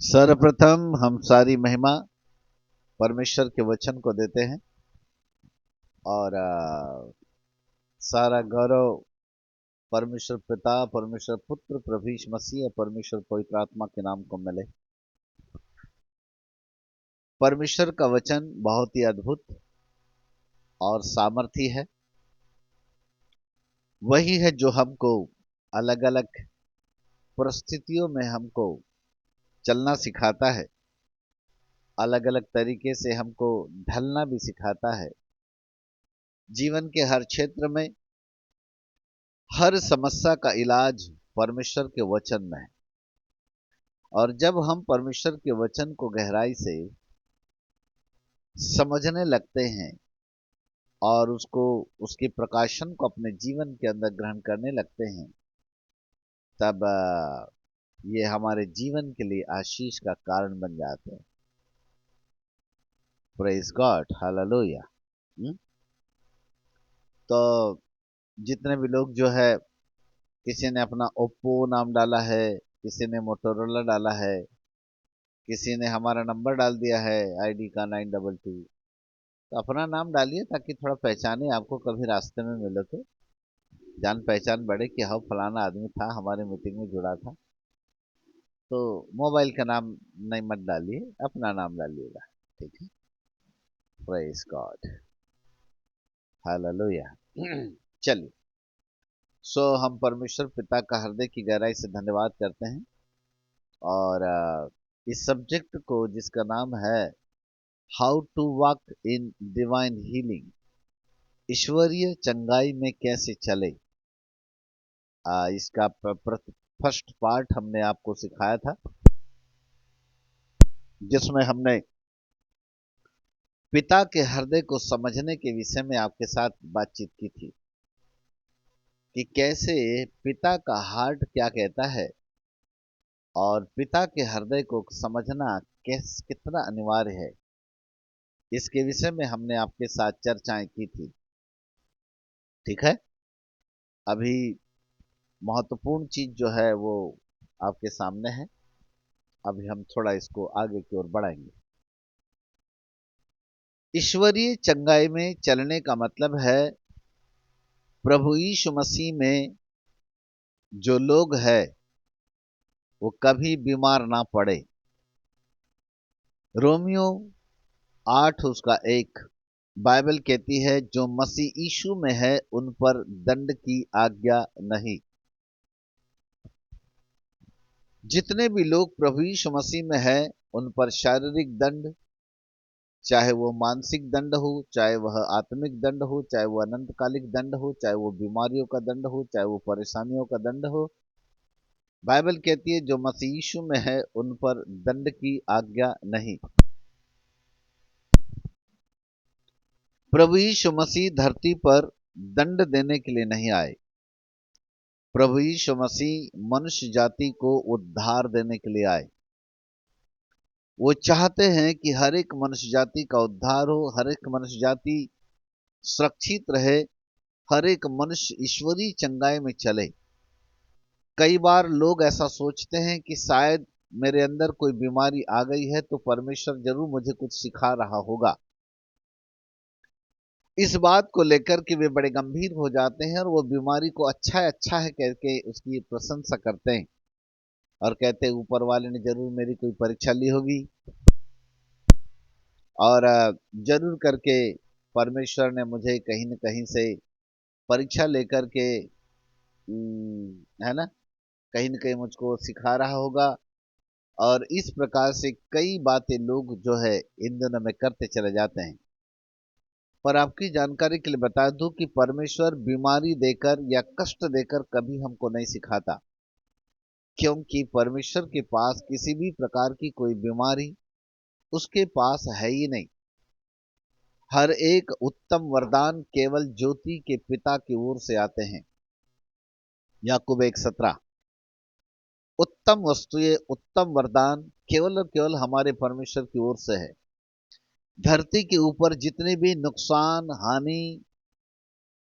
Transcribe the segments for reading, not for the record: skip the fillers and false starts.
सर्वप्रथम हम सारी महिमा परमेश्वर के वचन को देते हैं और सारा गौरव परमेश्वर पिता, परमेश्वर पुत्र, प्रभु यीशु मसीह और परमेश्वर पवित्र आत्मा के नाम को मिले। परमेश्वर का वचन बहुत ही अद्भुत और सामर्थी है। वही है जो हमको अलग अलग परिस्थितियों में हमको चलना सिखाता है, अलग अलग तरीके से हमको ढलना भी सिखाता है। जीवन के हर क्षेत्र में हर समस्या का इलाज परमेश्वर के वचन में है। और जब हम परमेश्वर के वचन को गहराई से समझने लगते हैं और उसके प्रकाशन को अपने जीवन के अंदर ग्रहण करने लगते हैं, तब ये हमारे जीवन के लिए आशीष का कारण बन जाते हैं। Praise God, hallelujah. तो जितने भी लोग जो है, किसी ने अपना ओप्पो नाम डाला है, किसी ने मोटोरोला डाला है, किसी ने हमारा नंबर डाल दिया है आईडी का 922। तो अपना नाम डालिए ताकि थोड़ा पहचाने, आपको कभी रास्ते में मिले तो जान पहचान बढ़े कि हाँ फलाना आदमी था, हमारे मीटिंग में जुड़ा था। तो मोबाइल का नाम नहीं मत डालिए, अपना नाम डालिएगा, ठीक है। Praise God, hallelujah. चलिए, हम परमेश्वर पिता का हृदय की गहराई से धन्यवाद करते हैं और इस सब्जेक्ट को जिसका नाम है how to walk in divine healing, ईश्वरीय चंगाई में कैसे चले, इसका फर्स्ट पार्ट हमने आपको सिखाया था, जिसमें हमने पिता के हृदय को समझने के विषय में आपके साथ बातचीत की थी कि कैसे पिता का हार्ट क्या कहता है और पिता के हृदय को समझना कितना अनिवार्य है। इसके विषय में हमने आपके साथ चर्चाएं की थी, ठीक है। अभी महत्वपूर्ण चीज जो है वो आपके सामने है। अभी हम थोड़ा इसको आगे की ओर बढ़ाएंगे। ईश्वरीय चंगाई में चलने का मतलब है प्रभु यीशु मसीह में जो लोग हैं वो कभी बीमार ना पड़े। रोमियो 8 उसका 1 बाइबल कहती है जो मसीह यीशु में है उन पर दंड की आज्ञा नहीं। जितने भी लोग प्रभु यीशु मसीह में है उन पर शारीरिक दंड, चाहे वो मानसिक दंड हो, चाहे वह आत्मिक दंड हो, चाहे वो अनंतकालिक दंड हो, चाहे वो बीमारियों का दंड हो, चाहे वो परेशानियों का दंड हो, बाइबल कहती है जो मसीह यीशु में है उन पर दंड की आज्ञा नहीं। प्रभु यीशु मसीह धरती पर दंड देने के लिए नहीं आए। प्रभु यीशु मसीह मनुष्य जाति को उद्धार देने के लिए आए। वो चाहते हैं कि हर एक मनुष्य जाति का उद्धार हो, हर एक मनुष्य जाति सुरक्षित रहे, हर एक मनुष्य ईश्वरीय चंगाई में चले। कई बार लोग ऐसा सोचते हैं कि शायद मेरे अंदर कोई बीमारी आ गई है तो परमेश्वर जरूर मुझे कुछ सिखा रहा होगा। इस बात को लेकर के वे बड़े गंभीर हो जाते हैं और वो बीमारी को अच्छा है कह के उसकी प्रशंसा करते हैं और कहते हैं ऊपर वाले ने जरूर मेरी कोई परीक्षा ली होगी और जरूर करके परमेश्वर ने मुझे कहीं न कहीं से परीक्षा लेकर के है ना, कहीं न कहीं मुझको सिखा रहा होगा। और इस प्रकार से कई बातें लोग जो है इन दिनों में करते चले जाते हैं। पर आपकी जानकारी के लिए बता दूं कि परमेश्वर बीमारी देकर या कष्ट देकर कभी हमको नहीं सिखाता, क्योंकि परमेश्वर के पास किसी भी प्रकार की कोई बीमारी उसके पास है ही नहीं। हर एक उत्तम वरदान केवल ज्योति के पिता की ओर से आते हैं। याकूब 1:17 उत्तम वस्तुएं, उत्तम वरदान केवल और केवल हमारे परमेश्वर की ओर से है। धरती के ऊपर जितने भी नुकसान, हानि,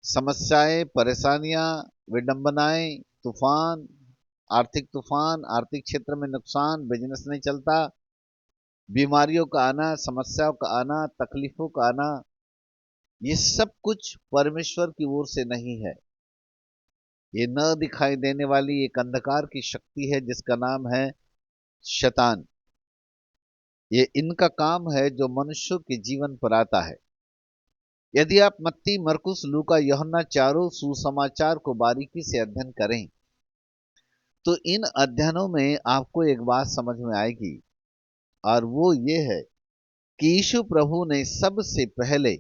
समस्याएं, परेशानियां, विडंबनाएं, तूफान आर्थिक तूफान, आर्थिक क्षेत्र में नुकसान, बिजनेस नहीं चलता, बीमारियों का आना, समस्याओं का आना, तकलीफों का आना, ये सब कुछ परमेश्वर की ओर से नहीं है। ये न दिखाई देने वाली एक अंधकार की शक्ति है जिसका नाम है शैतान। ये इनका काम है जो मनुष्यों के जीवन पर आता है। यदि आप मत्ती, मरकुस, लूका, यूहन्ना चारों सुसमाचार को बारीकी से अध्ययन करें तो इन अध्ययनों में आपको एक बात समझ में आएगी, और वो ये है कि यीशु प्रभु ने सबसे पहले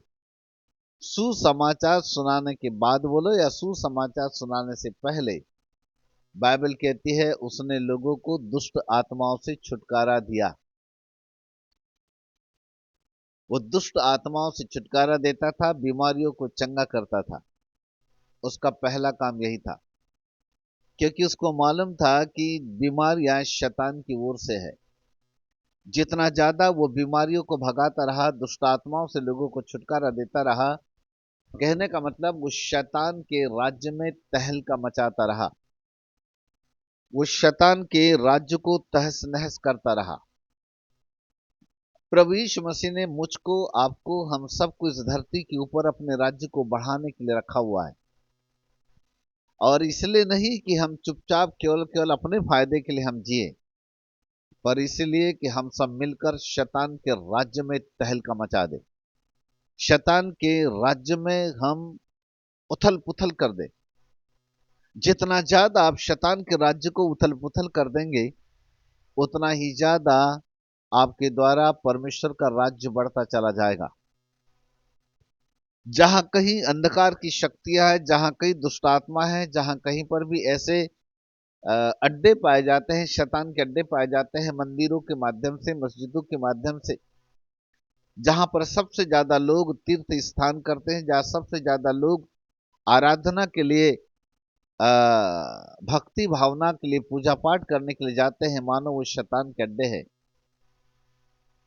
सुसमाचार सुनाने के बाद, बोलो, या सुसमाचार सुनाने से पहले, बाइबल कहती है उसने लोगों को दुष्ट आत्माओं से छुटकारा दिया। वो दुष्ट आत्माओं से छुटकारा देता था, बीमारियों को चंगा करता था। उसका पहला काम यही था, क्योंकि उसको मालूम था कि बीमारियां शैतान की ओर से है। जितना ज्यादा वो बीमारियों को भगाता रहा, दुष्ट आत्माओं से लोगों को छुटकारा देता रहा, कहने का मतलब वो शैतान के राज्य में तहलका मचाता रहा, वो शैतान के राज्य को तहस नहस करता रहा। प्रभु यीशु मसीह ने मुझको, आपको, हम सबको इस धरती के ऊपर अपने राज्य को बढ़ाने के लिए रखा हुआ है। और इसलिए नहीं कि हम चुपचाप केवल केवल अपने फायदे के लिए हम जिए, पर इसलिए कि हम सब मिलकर शैतान के राज्य में तहलका मचा दे, शैतान के राज्य में हम उथल पुथल कर दे। जितना ज्यादा आप शैतान के राज्य को उथल पुथल कर देंगे, उतना ही ज्यादा आपके द्वारा परमेश्वर का राज्य बढ़ता चला जाएगा। जहां कहीं अंधकार की शक्तियां हैं, जहां कहीं दुष्ट आत्मा है, जहां कहीं पर भी ऐसे अड्डे पाए जाते हैं, शैतान के अड्डे पाए जाते हैं, मंदिरों के माध्यम से, मस्जिदों के माध्यम से, जहां पर सबसे ज्यादा लोग तीर्थ स्थान करते हैं, जहां सबसे ज्यादा लोग आराधना के लिए, भक्ति भावना के लिए, पूजा पाठ करने के लिए जाते हैं, मानो वो शैतान के अड्डे हैं।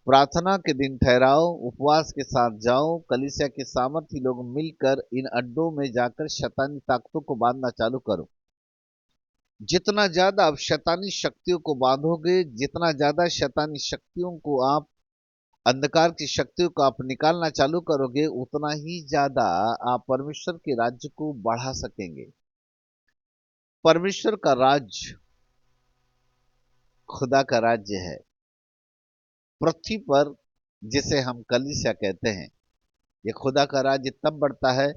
प्रार्थना के दिन ठहराओ, उपवास के साथ जाओ, कलीसिया के सामर्थी लोग मिलकर इन अड्डों में जाकर शैतानी ताकतों को बांधना चालू करो। जितना ज्यादा आप शैतानी शक्तियों को बांधोगे, जितना ज्यादा शैतानी शक्तियों को आप, अंधकार की शक्तियों को आप निकालना चालू करोगे, उतना ही ज्यादा आप परमेश्वर के राज्य को बढ़ा सकेंगे। परमेश्वर का राज्य खुदा का राज्य है पृथ्वी पर, जिसे हम कलीसिया कहते हैं। ये खुदा का राज्य तब बढ़ता है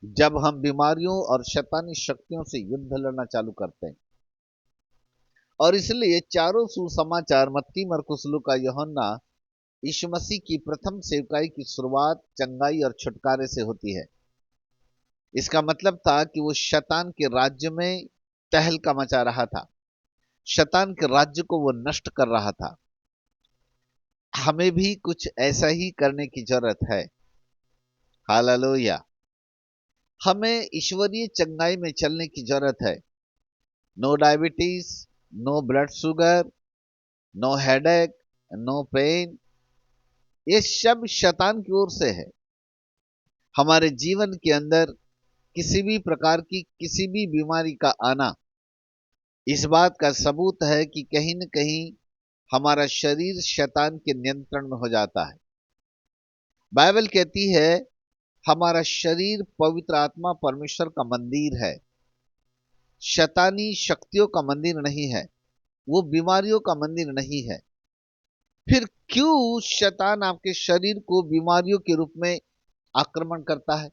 जब हम बीमारियों और शैतानी शक्तियों से युद्ध लड़ना चालू करते हैं। और इसलिए चारों सुसमाचार, मत्ती, मरकुस, लूका, यूहन्ना, यीशु मसीह की प्रथम सेवकाई की शुरुआत चंगाई और छुटकारे से होती है। इसका मतलब था कि वो शैतान के राज्य में तहलका मचा रहा था, शैतान के राज्य को वो नष्ट कर रहा था। हमें भी कुछ ऐसा ही करने की जरूरत है। हालेलुया। हमें ईश्वरीय चंगाई में चलने की जरूरत है। No diabetes, no blood sugar, no headache, no pain, ये सब शैतान की ओर से है। हमारे जीवन के अंदर किसी भी प्रकार की किसी भी बीमारी का आना इस बात का सबूत है कि कहीं न कहीं हमारा शरीर शैतान के नियंत्रण में हो जाता है। बाइबल कहती है हमारा शरीर पवित्र आत्मा परमेश्वर का मंदिर है, शैतानी शक्तियों का मंदिर नहीं है, वो बीमारियों का मंदिर नहीं है। फिर क्यों शैतान आपके शरीर को बीमारियों के रूप में आक्रमण करता है?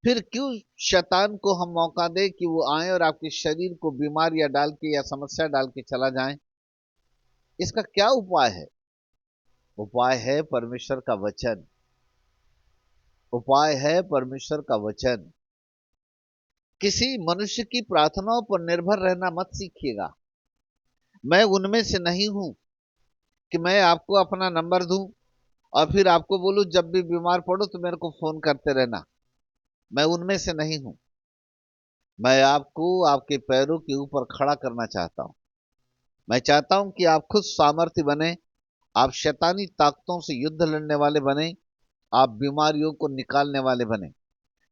फिर क्यों शैतान को हम मौका दे कि वो आए और आपके शरीर को बीमारियां डाल के या समस्या डाल के चला जाए? इसका क्या उपाय है? उपाय है परमेश्वर का वचन। उपाय है परमेश्वर का वचन। किसी मनुष्य की प्रार्थनाओं पर निर्भर रहना मत सीखिएगा। मैं उनमें से नहीं हूं कि मैं आपको अपना नंबर दूं और फिर आपको बोलूं जब भी बीमार पड़ो तो मेरे को फोन करते रहना। मैं उनमें से नहीं हूं। मैं आपको आपके पैरों के ऊपर खड़ा करना चाहता हूं। मैं चाहता हूं कि आप खुद सामर्थ्य बने, आप शैतानी ताकतों से युद्ध लड़ने वाले बने, आप बीमारियों को निकालने वाले बने।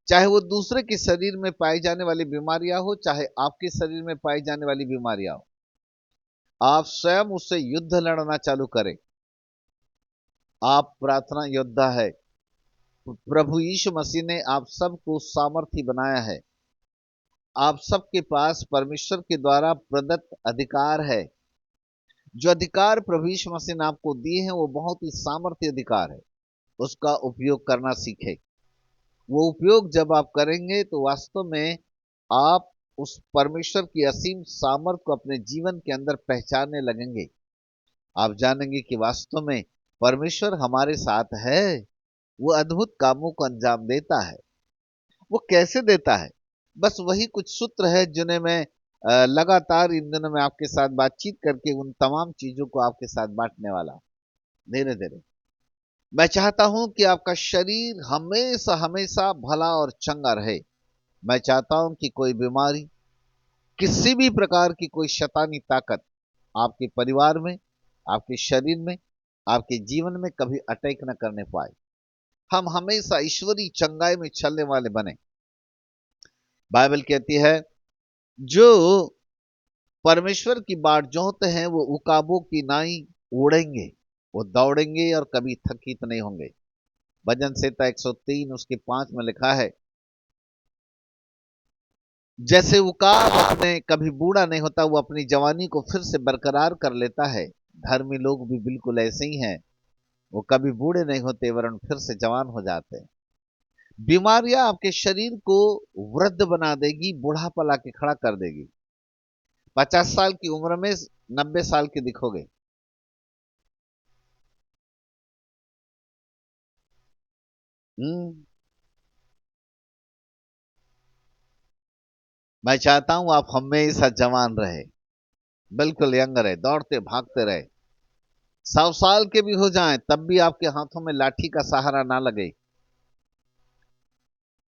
चाहे वो दूसरे के शरीर में पाई जाने वाली बीमारियां हो, चाहे आपके शरीर में पाई जाने वाली बीमारियां हो, आप स्वयं उससे युद्ध लड़ना चालू करें। आप प्रार्थना योद्धा है। प्रभु यीशु मसीह ने आप सबको सामर्थी बनाया है। आप सबके पास परमेश्वर के द्वारा प्रदत्त अधिकार है। जो अधिकार प्रभु यीशु मसीह ने आपको दिए हैं वो बहुत ही सामर्थ्य अधिकार है। उसका उपयोग करना सीखें। वो उपयोग जब आप करेंगे तो वास्तव में आप उस परमेश्वर की असीम सामर्थ को अपने जीवन के अंदर पहचानने लगेंगे। आप जानेंगे कि वास्तव में परमेश्वर हमारे साथ है। वो अद्भुत कामों को अंजाम देता है। वो कैसे देता है? बस वही कुछ सूत्र है जिन्हें मैं लगातार इन दिनों में आपके साथ बातचीत करके उन तमाम चीजों को आपके साथ बांटने वाला हूं, धीरे धीरे। मैं चाहता हूं कि आपका शरीर हमेशा हमेशा भला और चंगा रहे। मैं चाहता हूं कि कोई बीमारी, किसी भी प्रकार की कोई शैतानी ताकत आपके परिवार में, आपके शरीर में, आपके जीवन में कभी अटैक न करने पाए। हम हमेशा ईश्वरीय चंगाई में चलने वाले बने। बाइबल कहती है, जो परमेश्वर की बाट जोहते हैं वो उकाबों की नाई उड़ेंगे। वो दौड़ेंगे और कभी थकित नहीं होंगे। भजन संहिता 103 उसके 5 में लिखा है, जैसे उकाब अपने कभी बूढ़ा नहीं होता, वो अपनी जवानी को फिर से बरकरार कर लेता है। धर्मी लोग भी बिल्कुल ऐसे ही हैं। वो कभी बूढ़े नहीं होते वरन फिर से जवान हो जाते हैं। बीमारियां आपके शरीर को वृद्ध बना देगी, बुढ़ापा ला के खड़ा कर देगी। 50 साल की उम्र में 90 साल के दिखोगे। हम्म। मैं चाहता हूं आप हमेशा जवान रहे, बिल्कुल यंग रहे, दौड़ते भागते रहे। 100 साल के भी हो जाएं तब भी आपके हाथों में लाठी का सहारा ना लगे।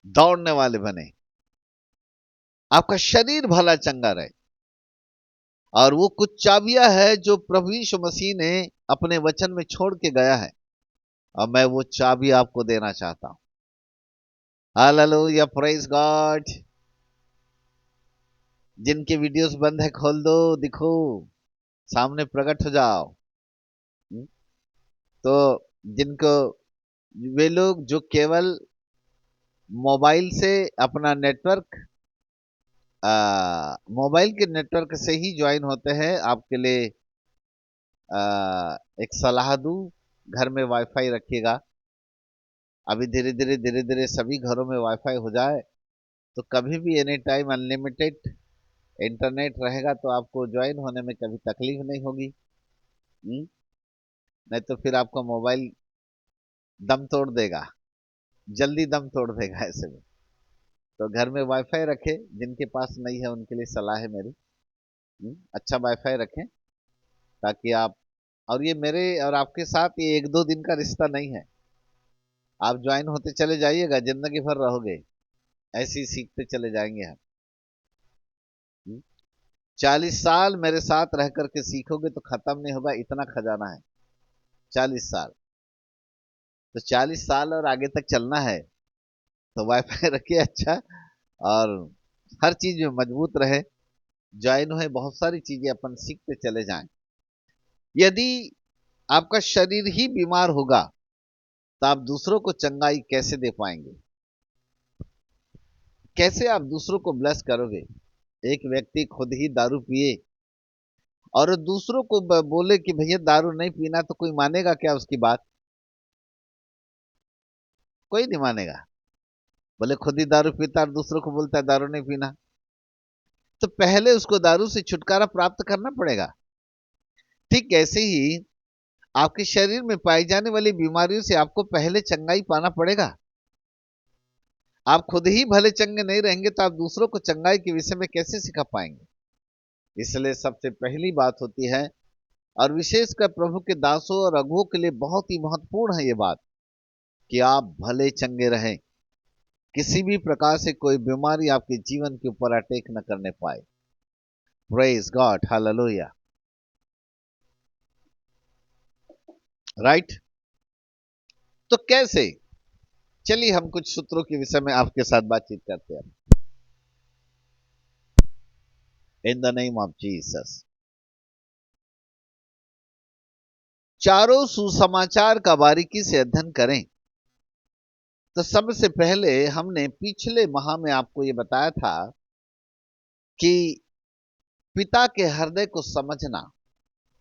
दौड़ने वाले बने। आपका शरीर भला चंगा रहे। और वो कुछ चाबियां है जो प्रभु यीशु मसीह ने अपने वचन में छोड़ के गया है, और मैं वो चाबी आपको देना चाहता हूं। Hallelujah, praise God. जिनके वीडियोस बंद है खोल दो, दिखो, सामने प्रकट हो जाओ। हम्म? तो जिनको, वे लोग जो केवल मोबाइल से अपना नेटवर्क, मोबाइल के नेटवर्क से ही ज्वाइन होते हैं, आपके लिए एक सलाह दूं, घर में वाईफाई रखिएगा। अभी धीरे धीरे सभी घरों में वाईफाई हो जाए तो कभी भी एनी टाइम अनलिमिटेड इंटरनेट रहेगा, तो आपको ज्वाइन होने में कभी तकलीफ नहीं होगी। हम्म? नहीं तो फिर आपका मोबाइल दम तोड़ देगा, जल्दी दम तोड़ देगा ऐसे में। तो घर में वाईफाई रखें, जिनके पास नहीं है उनके लिए सलाह है मेरी। अच्छा वाईफाई रखें ताकि आप, और ये मेरे और आपके साथ ये एक दो दिन का रिश्ता नहीं है। आप ज्वाइन होते चले जाइएगा, जिंदगी भर रहोगे, ऐसे ही सीखते चले जाएंगे हम। हम्म? 40 साल मेरे साथ रह करके सीखोगे तो खत्म नहीं होगा, इतना खजाना है। 40 साल, तो 40 साल और आगे तक चलना है, तो वाईफाई रखिए अच्छा। और हर चीज में मजबूत रहे, ज्वाइन हुए, बहुत सारी चीजें अपन सीखते चले जाएं। यदि आपका शरीर ही बीमार होगा तो आप दूसरों को चंगाई कैसे दे पाएंगे? कैसे आप दूसरों को ब्लेस करोगे? एक व्यक्ति खुद ही दारू पिए और दूसरों को बोले कि भैया दारू नहीं पीना, तो कोई मानेगा क्या उसकी बात? कोई नहीं मानेगा। बोले खुद ही दारू पीता और दूसरों को बोलता है दारू नहीं पीना। तो पहले उसको दारू से छुटकारा प्राप्त करना पड़ेगा। ठीक ऐसे ही आपके शरीर में पाई जाने वाली बीमारियों से आपको पहले चंगाई पाना पड़ेगा। आप खुद ही भले चंगे नहीं रहेंगे तो आप दूसरों को चंगाई के विषय में कैसे सिखा पाएंगे? इसलिए सबसे पहली बात होती है, और विशेषकर प्रभु के दासों और अगुओं के लिए बहुत ही महत्वपूर्ण है ये बात, कि आप भले चंगे रहें। किसी भी प्रकार से कोई बीमारी आपके जीवन के ऊपर अटैक न करने पाए। Praise God, hallelujah. राइट। तो कैसे? चलिए हम कुछ सूत्रों के विषय में आपके साथ बातचीत करते हैं। In the name of Jesus. चारों सुसमाचार का बारीकी से अध्ययन करें तो सबसे पहले हमने पिछले माह में आपको यह बताया था कि पिता के हृदय को समझना,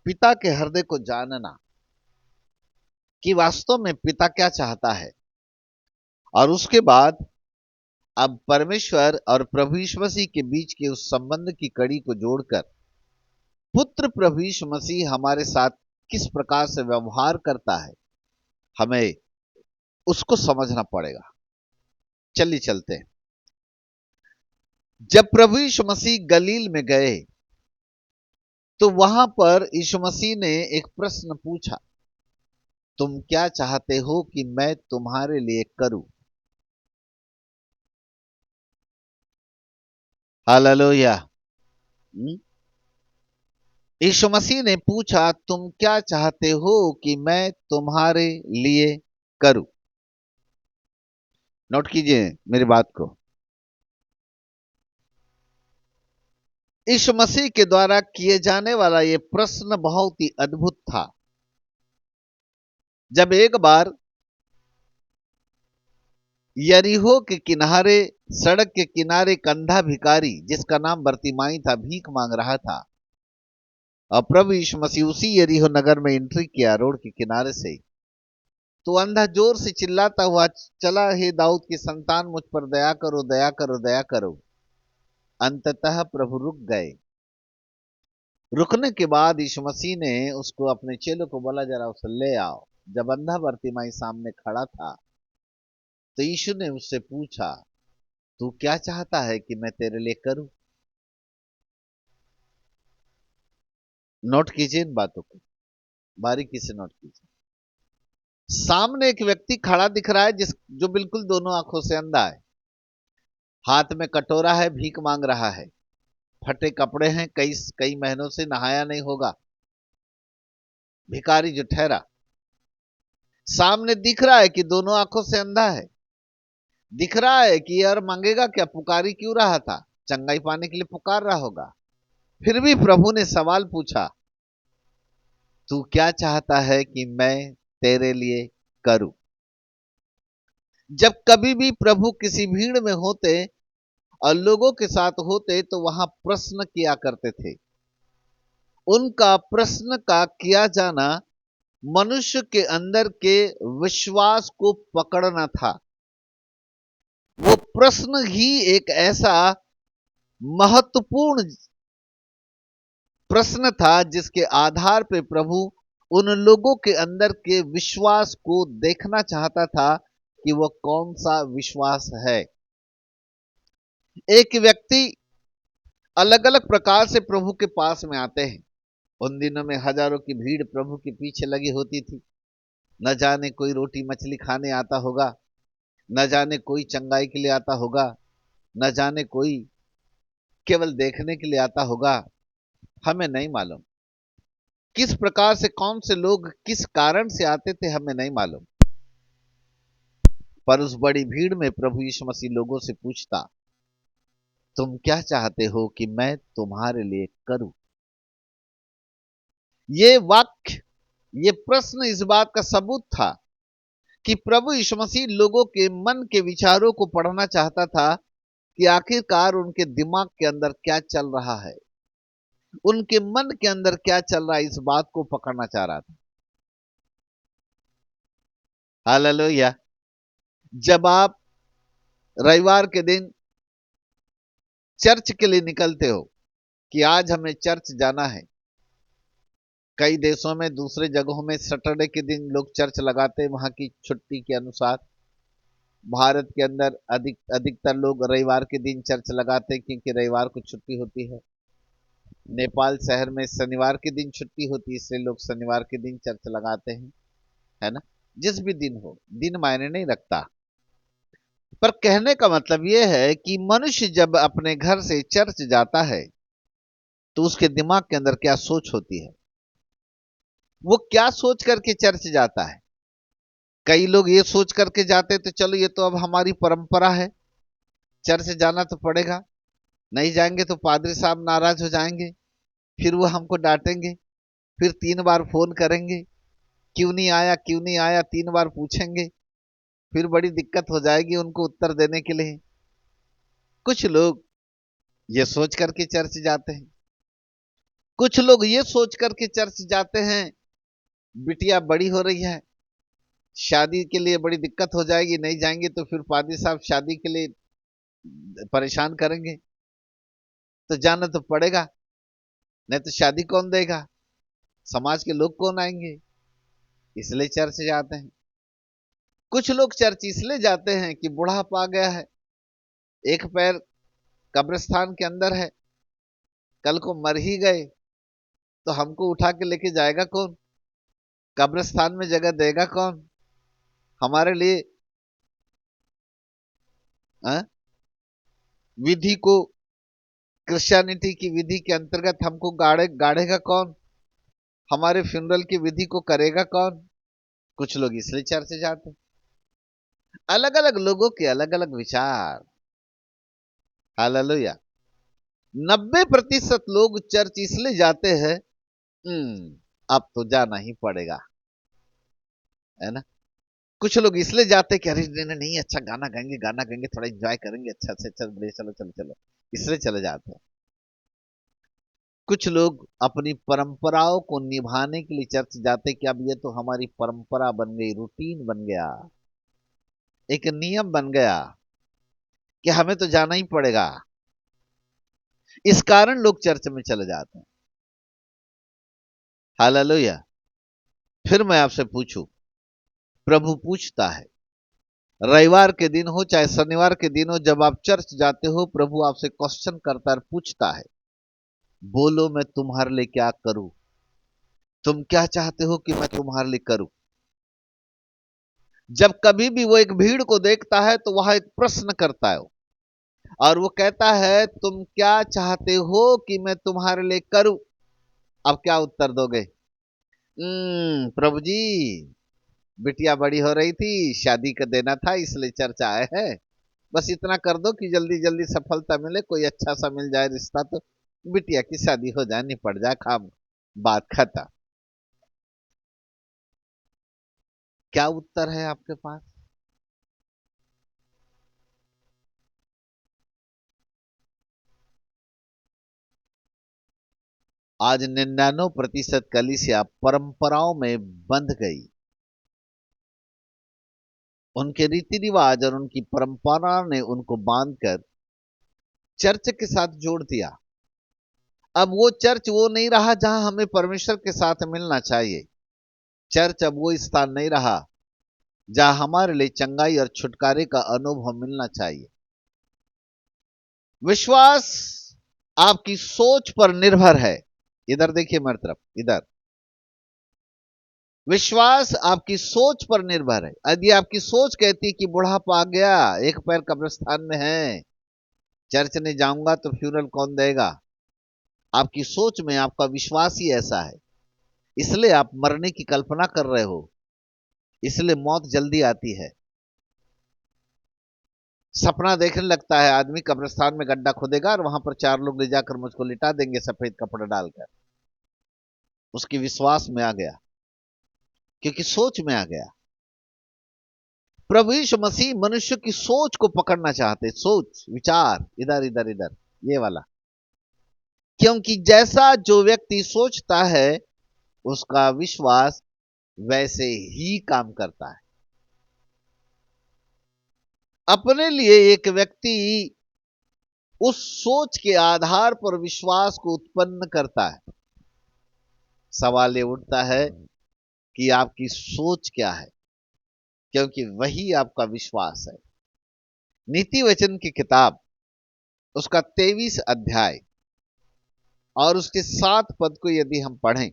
पिता के हृदय को जानना कि वास्तव में पिता क्या चाहता है। और उसके बाद अब परमेश्वर और प्रभु यीशु मसीह के बीच के उस संबंध की कड़ी को जोड़कर पुत्र प्रभु यीशु मसीह हमारे साथ किस प्रकार से व्यवहार करता है, हमें उसको समझना पड़ेगा। चलिए चलते हैं। जब प्रभु यीशु मसीह गलील में गए तो वहां पर यीशु मसीह ने एक प्रश्न पूछा, तुम क्या चाहते हो कि मैं तुम्हारे लिए करूं? हालेलुया। यीशु मसीह ने पूछा, तुम क्या चाहते हो कि मैं तुम्हारे लिए करूं? नोट कीजिए मेरी बात को। यीशु मसीह के द्वारा किए जाने वाला यह प्रश्न बहुत ही अद्भुत था। जब एक बार यरीहो के किनारे, सड़क के किनारे एक अंधा भिखारी जिसका नाम बरतिमाई था, भीख मांग रहा था। और प्रभु यीशु मसीह उसी यरीहो नगर में एंट्री किया रोड के किनारे से। तो अंधा जोर से चिल्लाता हुआ चला, हे दाऊद की संतान, मुझ पर दया करो, दया करो, दया करो। अंततः प्रभु रुक गए। रुकने के बाद यीशु मसीह ने उसको, अपने चेलों को बोला, जरा उसे ले आओ। जब अंधा बरतिमाई सामने खड़ा था तो यीशु ने उससे पूछा, तू क्या चाहता है कि मैं तेरे लिए करूं? नोट कीजिए इन बातों को, बारीकी से नोट कीजिए। सामने एक व्यक्ति खड़ा दिख रहा है जो बिल्कुल दोनों आंखों से अंधा है। हाथ में कटोरा है, भीख मांग रहा है। फटे कपड़े हैं, कई कई महीनों से नहाया नहीं होगा। भिखारी जो ठहरा सामने दिख रहा है कि दोनों आंखों से अंधा है। दिख रहा है कि यार मांगेगा क्या, पुकारी क्यों रहा था, चंगाई पाने के लिए पुकार रहा होगा। फिर भी प्रभु ने सवाल पूछा, तू क्या चाहता है कि मैं तेरे लिए करूं? जब कभी भी प्रभु किसी भीड़ में होते और लोगों के साथ होते तो वहां प्रश्न किया करते थे। उनका प्रश्न का किया जाना मनुष्य के अंदर के विश्वास को पकड़ना था। वो प्रश्न ही एक ऐसा महत्वपूर्ण प्रश्न था जिसके आधार पे प्रभु उन लोगों के अंदर के विश्वास को देखना चाहता था कि वह कौन सा विश्वास है। एक व्यक्ति अलग अलग प्रकार से प्रभु के पास में आते हैं। उन दिनों में हजारों की भीड़ प्रभु के पीछे लगी होती थी। न जाने कोई रोटी मछली खाने आता होगा, न जाने कोई चंगाई के लिए आता होगा, न जाने कोई केवल देखने के लिए आता होगा। हमें नहीं मालूम किस प्रकार से, कौन से लोग किस कारण से आते थे, हमें नहीं मालूम। पर उस बड़ी भीड़ में प्रभु यीशु मसीह लोगों से पूछता, तुम क्या चाहते हो कि मैं तुम्हारे लिए करूं? ये वाक्य, ये प्रश्न इस बात का सबूत था कि प्रभु यीशु मसीह लोगों के मन के विचारों को पढ़ना चाहता था कि आखिरकार उनके दिमाग के अंदर क्या चल रहा है, उनके मन के अंदर क्या चल रहा है, इस बात को पकड़ना चाह रहा था। हालेलुया। जब आप रविवार के दिन चर्च के लिए निकलते हो कि आज हमें चर्च जाना है, कई देशों में, दूसरे जगहों में सैटरडे के दिन लोग चर्च लगाते हैं वहां की छुट्टी के अनुसार। भारत के अंदर अधिकतर लोग रविवार के दिन चर्च लगाते हैं क्योंकि रविवार को छुट्टी होती है। नेपाल शहर में शनिवार के दिन छुट्टी होती है, इसलिए लोग शनिवार के दिन चर्च लगाते हैं, है ना। जिस भी दिन हो, दिन मायने नहीं रखता। पर कहने का मतलब यह है कि मनुष्य जब अपने घर से चर्च जाता है तो उसके दिमाग के अंदर क्या सोच होती है, वो क्या सोच करके चर्च जाता है। कई लोग ये सोच करके जाते तो चलो ये तो अब हमारी परंपरा है, चर्च जाना तो पड़ेगा, नहीं जाएंगे तो पादरी साहब नाराज हो जाएंगे, फिर वो हमको डांटेंगे, फिर 3 बार फोन करेंगे, क्यों नहीं आया क्यों नहीं आया, 3 बार पूछेंगे, फिर बड़ी दिक्कत हो जाएगी उनको उत्तर देने के लिए। कुछ लोग ये सोच करके चर्च जाते हैं। कुछ लोग ये सोच करके चर्च जाते हैं, बिटिया बड़ी हो रही है, शादी के लिए बड़ी दिक्कत हो जाएगी, नहीं जाएंगे तो फिर पादी साहब शादी के लिए परेशान करेंगे, तो जाना तो पड़ेगा, नहीं तो शादी कौन देगा, समाज के लोग कौन आएंगे, इसलिए चर्च जाते हैं। कुछ लोग चर्च इसलिए जाते हैं कि बुढ़ापा आ गया है, एक पैर कब्रिस्तान के अंदर है, कल को मर ही गए तो हमको उठा के लेके जाएगा कौन, कब्रिस्तान में जगह देगा कौन हमारे लिए। आ? विधि को, क्रिश्चियनिटी की विधि के अंतर्गत हमको गाड़ेगा कौन, हमारे फ्यूनरल की विधि को करेगा कौन। कुछ लोग इसलिए चर्च जाते हैं। अलग अलग लोगों के अलग अलग विचार। हालेलुया। 90% लोग चर्च इसलिए जाते हैं, अब तो जाना ही पड़ेगा, है ना। कुछ लोग इसलिए जाते हैं कि अरे नहीं नहीं नहीं, अच्छा गाना गाएंगे गाना गाएंगे, थोड़ा एंजॉय करेंगे, अच्छा से चल चलो चलो चलो चलो, इसलिए चले जाते हैं। कुछ लोग अपनी परंपराओं को निभाने के लिए चर्च जाते कि अब ये तो हमारी परंपरा बन गई, रूटीन बन गया, एक नियम बन गया कि हमें तो जाना ही पड़ेगा, इस कारण लोग चर्च में चले जाते हैं। हालेलुया। फिर मैं आपसे पूछूं, प्रभु पूछता है, रविवार के दिन हो चाहे शनिवार के दिन हो, जब आप चर्च जाते हो प्रभु आपसे क्वेश्चन करता है, पूछता है, बोलो मैं तुम्हारे लिए क्या करूं, तुम क्या चाहते हो कि मैं तुम्हारे लिए करूं। जब कभी भी वो एक भीड़ को देखता है तो वह एक प्रश्न करता है, और वो कहता है तुम क्या चाहते हो कि मैं तुम्हारे लिए करूं। अब क्या उत्तर दोगे? प्रभु जी, बिटिया बड़ी हो रही थी, शादी का देना था, इसलिए चर्चा आए हैं, बस इतना कर दो कि जल्दी जल्दी सफलता मिले, कोई अच्छा सा मिल जाए रिश्ता तो बिटिया की शादी हो जाए, निपट जाए काम, बात खत्म। क्या उत्तर है आपके पास? आज 99% कलीसिया परंपराओं में बंध गई, उनके रीति रिवाज और उनकी परंपरा ने उनको बांधकर चर्च के साथ जोड़ दिया। अब वो चर्च वो नहीं रहा जहां हमें परमेश्वर के साथ मिलना चाहिए। चर्च अब वो स्थान नहीं रहा जहां हमारे लिए चंगाई और छुटकारे का अनुभव मिलना चाहिए। विश्वास आपकी सोच पर निर्भर है। इधर देखिए मेरी तरफ, इधर। विश्वास आपकी सोच पर निर्भर है। यदि आपकी सोच कहती है कि बुढ़ापा आ गया, एक पैर कब्रिस्तान में है, चर्च नहीं जाऊंगा तो फ्यूनरल कौन देगा, आपकी सोच में आपका विश्वास ही ऐसा है, इसलिए आप मरने की कल्पना कर रहे हो, इसलिए मौत जल्दी आती है। सपना देखने लगता है आदमी, कब्रिस्तान में गड्ढा खोदेगा और वहां पर 4 लोग ले जाकर मुझको लिटा देंगे सफेद कपड़ा डालकर। उसके विश्वास में आ गया, क्योंकि सोच में आ गया। प्रभु यीशु मसीह मनुष्य की सोच को पकड़ना चाहते, सोच विचार, इधर इधर इधर, ये वाला। क्योंकि जैसा जो व्यक्ति सोचता है उसका विश्वास वैसे ही काम करता है। अपने लिए एक व्यक्ति उस सोच के आधार पर विश्वास को उत्पन्न करता है। सवाल ये उठता है कि आपकी सोच क्या है, क्योंकि वही आपका विश्वास है। नीति वचन की किताब, उसका 23 अध्याय और उसके 7 पद को यदि हम पढ़ें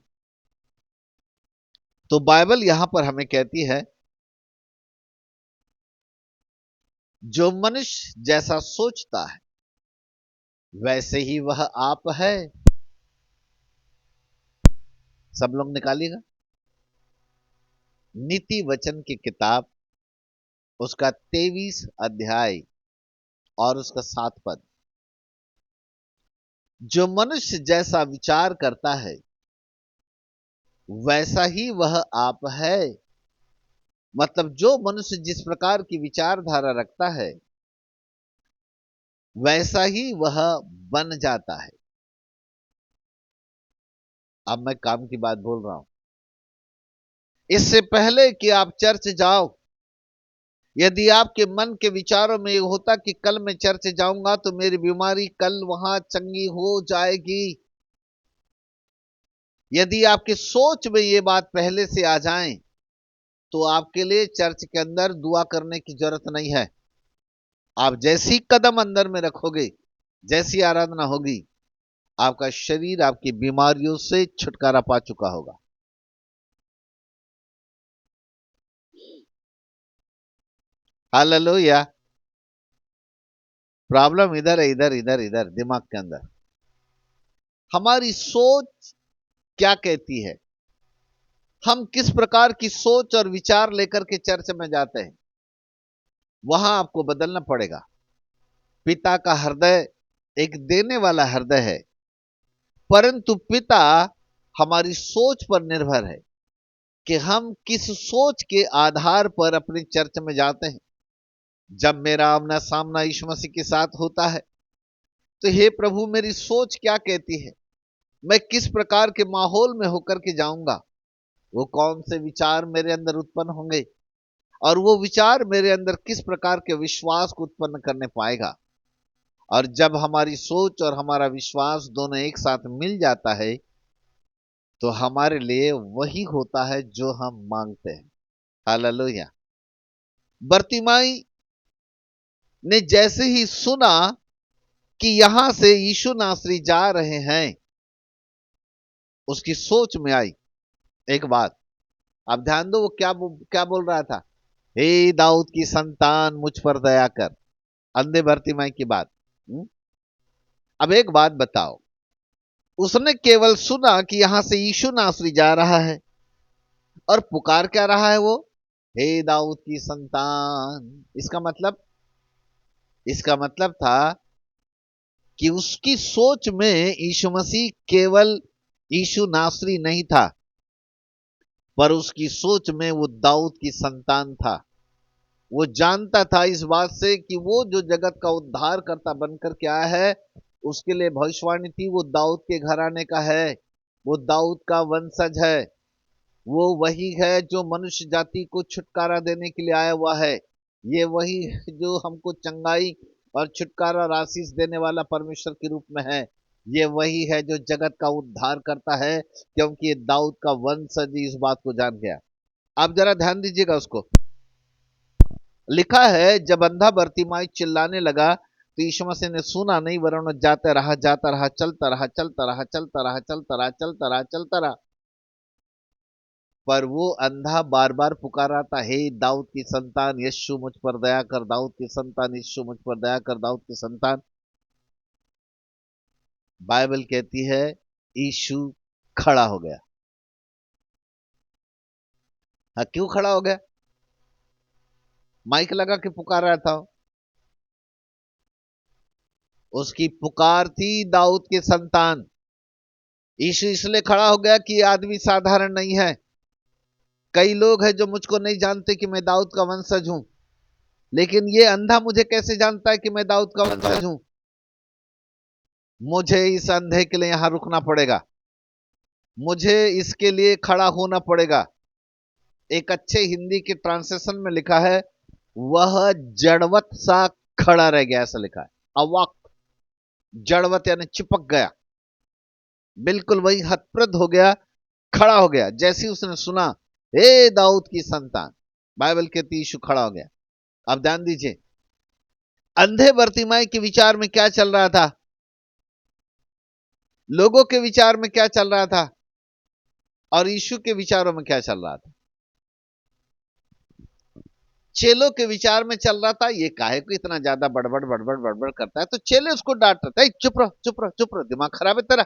तो बाइबल यहां पर हमें कहती है, जो मनुष्य जैसा सोचता है वैसे ही वह आप है। सब लोग निकालिएगा। नीति वचन की किताब, उसका 23 अध्याय और उसका 7 पद। जो मनुष्य जैसा विचार करता है वैसा ही वह आप है। मतलब जो मनुष्य जिस प्रकार की विचारधारा रखता है वैसा ही वह बन जाता है। अब मैं काम की बात बोल रहा हूं। इससे पहले कि आप चर्च जाओ, यदि आपके मन के विचारों में ये होता कि कल मैं चर्च जाऊंगा तो मेरी बीमारी कल वहां चंगी हो जाएगी, यदि आपकी सोच में ये बात पहले से आ जाए तो आपके लिए चर्च के अंदर दुआ करने की जरूरत नहीं है। आप जैसी कदम अंदर में रखोगे, जैसी आराधना होगी, आपका शरीर आपकी बीमारियों से छुटकारा पा चुका होगा। हालेलुया। प्रॉब्लम इधर है, इधर इधर इधर दिमाग के अंदर। हमारी सोच क्या कहती है, हम किस प्रकार की सोच और विचार लेकर के चर्च में जाते हैं, वहां आपको बदलना पड़ेगा। पिता का हृदय एक देने वाला हृदय है, परंतु पिता हमारी सोच पर निर्भर है कि हम किस सोच के आधार पर अपनी चर्च में जाते हैं। जब मेरा आमना सामना यीशु मसीह के साथ होता है तो हे प्रभु, मेरी सोच क्या कहती है, मैं किस प्रकार के माहौल में होकर के जाऊंगा, वो कौन से विचार मेरे अंदर उत्पन्न होंगे और वो विचार मेरे अंदर किस प्रकार के विश्वास को उत्पन्न करने पाएगा। और जब हमारी सोच और हमारा विश्वास दोनों एक साथ मिल जाता है तो हमारे लिए वही होता है जो हम मांगते हैं। हालेलुया। बरतिमाई ने जैसे ही सुना कि यहां से यीशु नासरी जा रहे हैं, उसकी सोच में आई एक बात। अब ध्यान दो, वो क्या बोल रहा था, हे दाऊद की संतान मुझ पर दया कर। अंधे बरतिमाई की बात। अब एक बात बताओ, उसने केवल सुना कि यहां से यीशु नासरी जा रहा है और पुकार क्या रहा है वो, हे दाऊद की संतान। इसका मतलब था कि उसकी सोच में यीशु मसीह केवल यीशु नासरी नहीं था, पर उसकी सोच में वो दाऊद की संतान था। वो जानता था इस बात से कि वो जो जगत का उद्धार करता बनकर के आया है, उसके लिए भविष्यवाणी थी, वो दाऊद के घराने का है, वो दाऊद का वंशज है, वो वही है जो मनुष्य जाति को छुटकारा देने के लिए आया हुआ है। ये वही है जो हमको चंगाई और छुटकारा और आशीष देने वाला परमेश्वर के रूप में है। ये वही है जो जगत का उद्धार करता है, क्योंकि ये दाऊद का वंशज इस बात को जान गया। आप जरा ध्यान दीजिएगा उसको। लिखा है, जब अंधा बरतिमाई चिल्लाने लगा तो यीशु मसीह ने सुना नहीं, वरन जाता रहा, जाता रहा, चलता रहा, चलता रहा, चलता रहा, चलता रहा, चलता रहा, चलता रहा। पर वो अंधा बार बार पुकार रहा था, हे दाऊद की संतान यीशु मुझ पर दया कर, दाऊद की संतान यीशु मुझ पर दया कर, दाऊद की संतान। बाइबल कहती है यीशु खड़ा हो गया। हाँ, क्यों खड़ा हो गया? माइक लगा के पुकार रहा था। उसकी पुकार थी दाऊद की संतान। यीशु इसलिए खड़ा हो गया कि ये आदमी साधारण नहीं है। कई लोग हैं जो मुझको नहीं जानते कि मैं दाऊद का वंशज हूं, लेकिन ये अंधा मुझे कैसे जानता है कि मैं दाऊद का वंशज हूं? मुझे इस अंधे के लिए यहां रुकना पड़ेगा, मुझे इसके लिए खड़ा होना पड़ेगा। एक अच्छे हिंदी के ट्रांसलेशन में लिखा है, वह जड़वत सा खड़ा रह गया, ऐसा लिखा है। अवाक, जड़वत यानी चिपक गया, बिल्कुल वही हतप्रद हो गया, खड़ा हो गया। जैसे ही उसने सुना, हे दाऊद की संतान, बाइबल कहती यीशु खड़ा हो गया। अब ध्यान दीजिए, अंधे बरतिमाई के विचार में क्या चल रहा था, लोगों के विचार में क्या चल रहा था और यीशु के विचारों में क्या चल रहा था? चेलों के विचार में चल रहा था, ये काहे को इतना ज्यादा बड़बड़ बड़बड़ बड़बड़ करता है। तो चेले उसको डांट रहे थे, चुप रहो चुप रहो चुप रहो, दिमाग खराब है तेरा,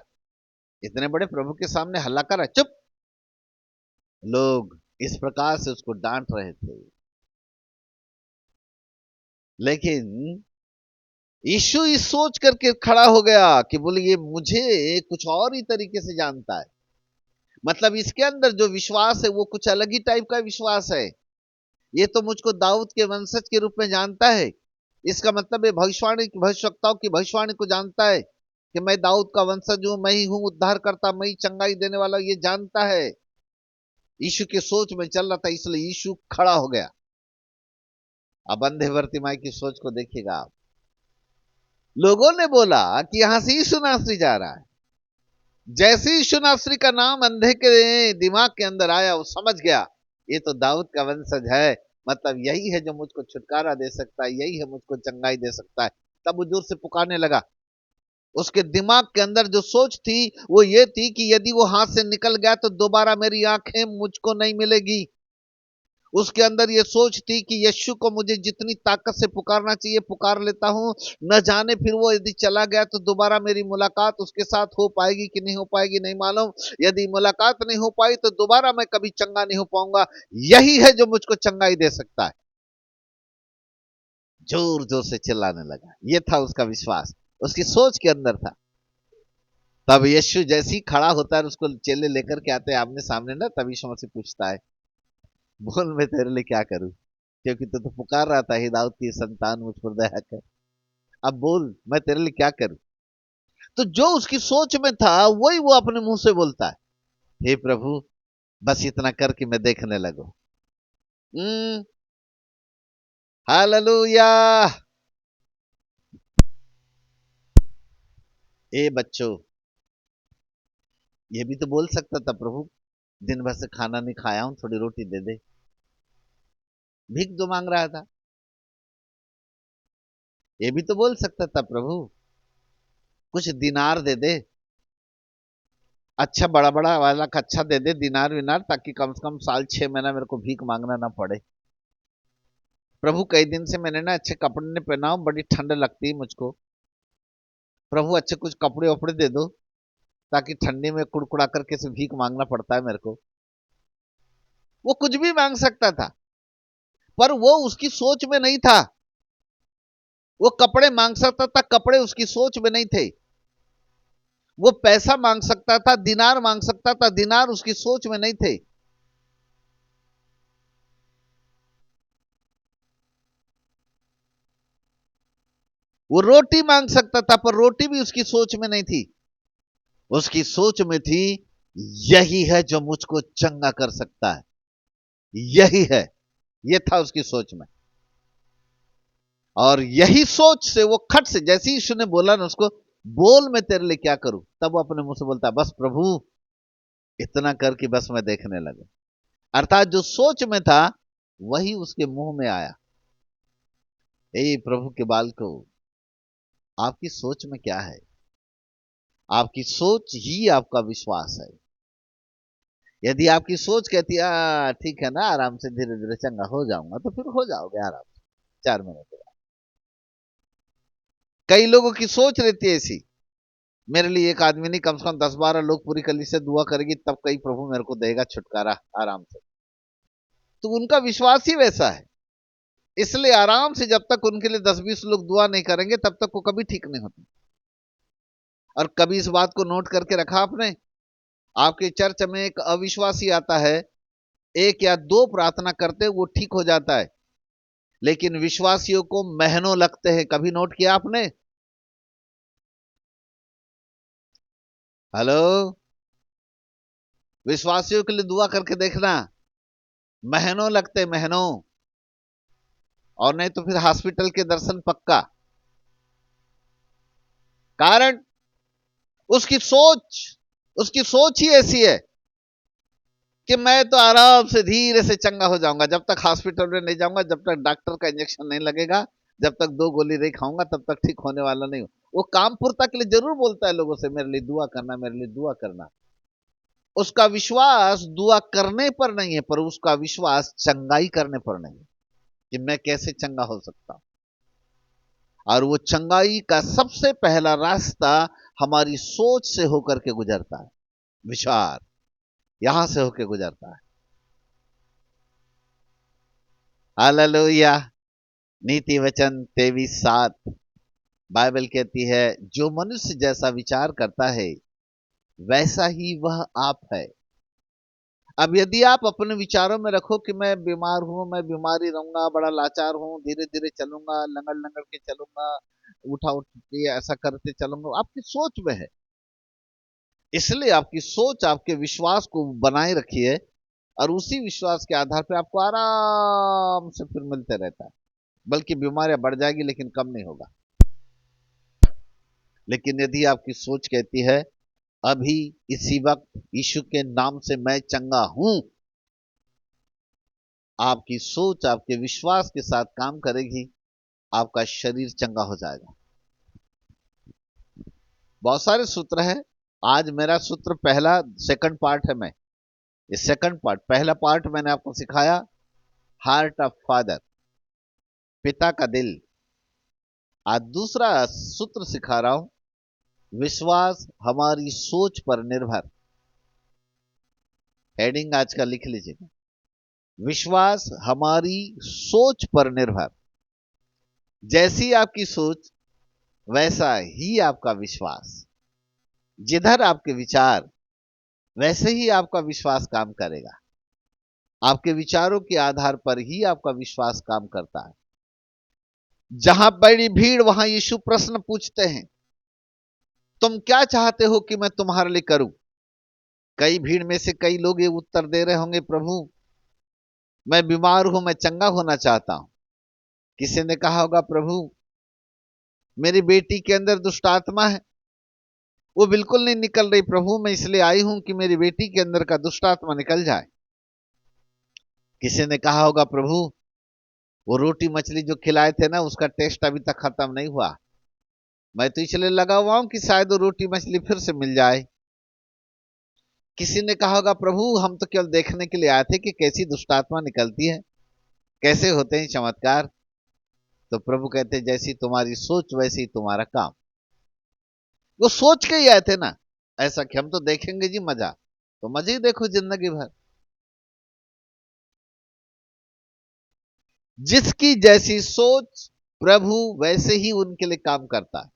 इतने बड़े प्रभु के सामने हल्ला कर रहा है, चुप। लोग इस प्रकार से उसको डांट रहे थे। लेकिन यीशु इस सोच करके खड़ा हो गया कि बोले ये मुझे कुछ और ही तरीके से जानता है। मतलब इसके अंदर जो विश्वास है वो कुछ अलग ही टाइप का विश्वास है। ये तो मुझको दाऊद के वंशज के रूप में जानता है। इसका मतलब है भविष्यवक्ताओं की भविष्यवाणी को जानता है कि मैं दाऊद का वंशज हूं, मैं ही हूं उद्धार करता, मैं ही चंगाई देने वाला, ये जानता है। यीशु के सोच में चल रहा था, इसलिए यीशु खड़ा हो गया। अब अंधे बर्तिमाई की सोच को देखिएगा आप। लोगों ने बोला कि यहां से यीशु नासरी जा रहा है। जैसे यीशु नासरी का नाम अंधे के दिमाग के अंदर आया, वो समझ गया ये तो दाऊद का वंशज है, मतलब यही है जो मुझको छुटकारा दे सकता है, यही है मुझको चंगाई दे सकता है। तब वो जोर से पुकारने लगा। उसके दिमाग के अंदर जो सोच थी वो ये थी कि यदि वो हाथ से निकल गया तो दोबारा मेरी आंखें मुझको नहीं मिलेगी। उसके अंदर ये सोच थी कि यीशु को मुझे जितनी ताकत से पुकारना चाहिए पुकार लेता हूं, न जाने फिर वो यदि चला गया तो दोबारा मेरी मुलाकात उसके साथ हो पाएगी कि नहीं हो पाएगी नहीं मालूम। यदि मुलाकात नहीं हो पाई तो दोबारा मैं कभी चंगा नहीं हो पाऊंगा। यही है जो मुझको चंगाई दे सकता है। जोर जोर से चिल्लाने लगा। ये था उसका विश्वास, उसकी सोच के अंदर था। तब यीशु जैसे ही खड़ा होता है, उसको चेले लेकर के आते हैं आमने सामने ना, तब यीशु मसीह पूछता है, बोल मैं तेरे लिए क्या करूं, क्योंकि तू तो पुकार रहा था, हे दाऊद की संतान मुझ पर दया कर। अब बोल मैं तेरे लिए क्या करूं। तो जो उसकी सोच में था वही वो अपने मुंह से बोलता है, हे प्रभु बस इतना कर कि मैं देखने लगू। हालेलुया। ए बच्चों, ये भी तो बोल सकता था, प्रभु दिन भर से खाना नहीं खाया हूं, थोड़ी रोटी दे दे। भीख तो मांग रहा था। ये भी तो बोल सकता था, प्रभु कुछ दिनार दे दे, अच्छा बड़ा बड़ा वाला कच्छा दे दे, दिनार विनार, ताकि कम से कम साल 6 महीना मेरे को भीख मांगना ना पड़े। प्रभु कई दिन से मैंने ना अच्छे कपड़े नहीं पहना हूं, बड़ी ठंड लगती है मुझको। प्रभु अच्छे कुछ कपड़े वपड़े दे दो, ताकि ठंडी में कुड़कुड़ा करके से भीख मांगना पड़ता है मेरे को। वो कुछ भी मांग सकता था, पर वो उसकी सोच में नहीं था। वो कपड़े मांग सकता था, कपड़े उसकी सोच में नहीं थे। वो पैसा मांग सकता था, दिनार मांग सकता था, दिनार उसकी सोच में नहीं थे। वो रोटी मांग सकता था, पर रोटी भी उसकी सोच में नहीं थी। उसकी सोच में थी, यही है जो मुझको चंगा कर सकता है, यही है। ये था उसकी सोच में। और यही सोच से वो खट से, जैसे ही यीशु ने बोला ना उसको, बोल मैं तेरे लिए क्या करूं, तब वो अपने मुंह से बोलता, बस प्रभु इतना कर कि बस मैं देखने लगा। अर्थात जो सोच में था वही उसके मुंह में आया। ए प्रभु के बाल को, आपकी सोच में क्या है? आपकी सोच ही आपका विश्वास है। यदि आपकी सोच कहती है ठीक है ना, आराम से धीरे धीरे चंगा हो जाऊंगा, तो फिर हो जाओगे आराम से 4 महीने के बाद। कई लोगों की सोच रहती है ऐसी, मेरे लिए एक आदमी नहीं, कम से कम 10-12 लोग पूरी कली से दुआ करेगी तब कहीं प्रभु मेरे को देगा छुटकारा आराम से। तो उनका विश्वास ही वैसा है। इसलिए आराम से जब तक उनके लिए 10-20 लोग दुआ नहीं करेंगे तब तक वो कभी ठीक नहीं होती। और कभी इस बात को नोट करके रखा आपने, आपके चर्च में एक अविश्वासी आता है, 1 या 2 प्रार्थना करते वो ठीक हो जाता है, लेकिन विश्वासियों को महीनों लगते हैं। कभी नोट किया आपने? हेलो, विश्वासियों के लिए दुआ करके देखना, महीनों लगते, महीनों। और नहीं तो फिर हॉस्पिटल के दर्शन पक्का। कारण उसकी सोच, उसकी सोच ही ऐसी है कि मैं तो आराम से धीरे से चंगा हो जाऊंगा, जब तक हॉस्पिटल में नहीं जाऊंगा, जब तक डॉक्टर का इंजेक्शन नहीं लगेगा, जब तक 2 गोली नहीं खाऊंगा, तब तक ठीक होने वाला नहीं हूं। वो काम पूर्ता के लिए जरूर बोलता है लोगों से, मेरे लिए दुआ करना, मेरे लिए दुआ करना। उसका विश्वास दुआ करने पर नहीं है, पर उसका विश्वास चंगाई करने पर नहीं है, कि मैं कैसे चंगा हो सकता हूं। और वो चंगाई का सबसे पहला रास्ता हमारी सोच से होकर के गुजरता है। विचार यहां से होकर गुजरता है। हालेलुया। नीति वचन 23:7 बाइबल कहती है, जो मनुष्य जैसा विचार करता है वैसा ही वह आप है। अब यदि आप अपने विचारों में रखो कि मैं बीमार हूं, मैं बीमारी रहूंगा, बड़ा लाचार हूं, धीरे धीरे चलूंगा, लंगड़ लंगड़ के चलूंगा, उठा उठ के ऐसा करते चलूंगा, आपकी सोच में है। इसलिए आपकी सोच आपके विश्वास को बनाए रखिए और उसी विश्वास के आधार पर आपको आराम से फिर मिलते रहता है। बल्कि बीमारियां बढ़ जाएगी लेकिन कम नहीं होगा। लेकिन यदि आपकी सोच कहती है अभी इसी वक्त यीशु के नाम से मैं चंगा हूं, आपकी सोच आपके विश्वास के साथ काम करेगी, आपका शरीर चंगा हो जाएगा। बहुत सारे सूत्र है। आज मेरा सूत्र पहला सेकंड पार्ट है। मैं ये सेकंड पार्ट, पहला पार्ट मैंने आपको सिखाया हार्ट ऑफ फादर, पिता का दिल। आज दूसरा सूत्र सिखा रहा हूं, विश्वास हमारी सोच पर निर्भर। हेडिंग आज का लिख लीजिए, विश्वास हमारी सोच पर निर्भर। जैसी आपकी सोच वैसा ही आपका विश्वास। जिधर आपके विचार वैसे ही आपका विश्वास काम करेगा। आपके विचारों के आधार पर ही आपका विश्वास काम करता है। जहां बड़ी भीड़ वहां यीशु प्रश्न पूछते हैं, तुम क्या चाहते हो कि मैं तुम्हारे लिए करूं? कई भीड़ में से कई लोग ये उत्तर दे रहे होंगे, प्रभु मैं बीमार हूं, मैं चंगा होना चाहता हूं। किसी ने कहा होगा, प्रभु मेरी बेटी के अंदर दुष्ट आत्मा है, वो बिल्कुल नहीं निकल रही, प्रभु मैं इसलिए आई हूं कि मेरी बेटी के अंदर का दुष्ट आत्मा निकल जाए। किसी ने कहा होगा, प्रभु वो रोटी मछली जो खिलाए थे ना, उसका टेस्ट अभी तक खत्म नहीं हुआ, मैं तो इसलिए लगा हुआ हूं कि शायद वो रोटी मछली फिर से मिल जाए। किसी ने कहा होगा, प्रभु हम तो केवल देखने के लिए आए थे कि कैसी दुष्टात्मा निकलती है, कैसे होते हैं चमत्कार। तो प्रभु कहते, जैसी तुम्हारी सोच वैसी तुम्हारा काम। वो सोच के ही आए थे ना, ऐसा कि हम तो देखेंगे जी मजा, तो मजे ही देखो जिंदगी भर। जिसकी जैसी सोच प्रभु वैसे ही उनके लिए काम करता है।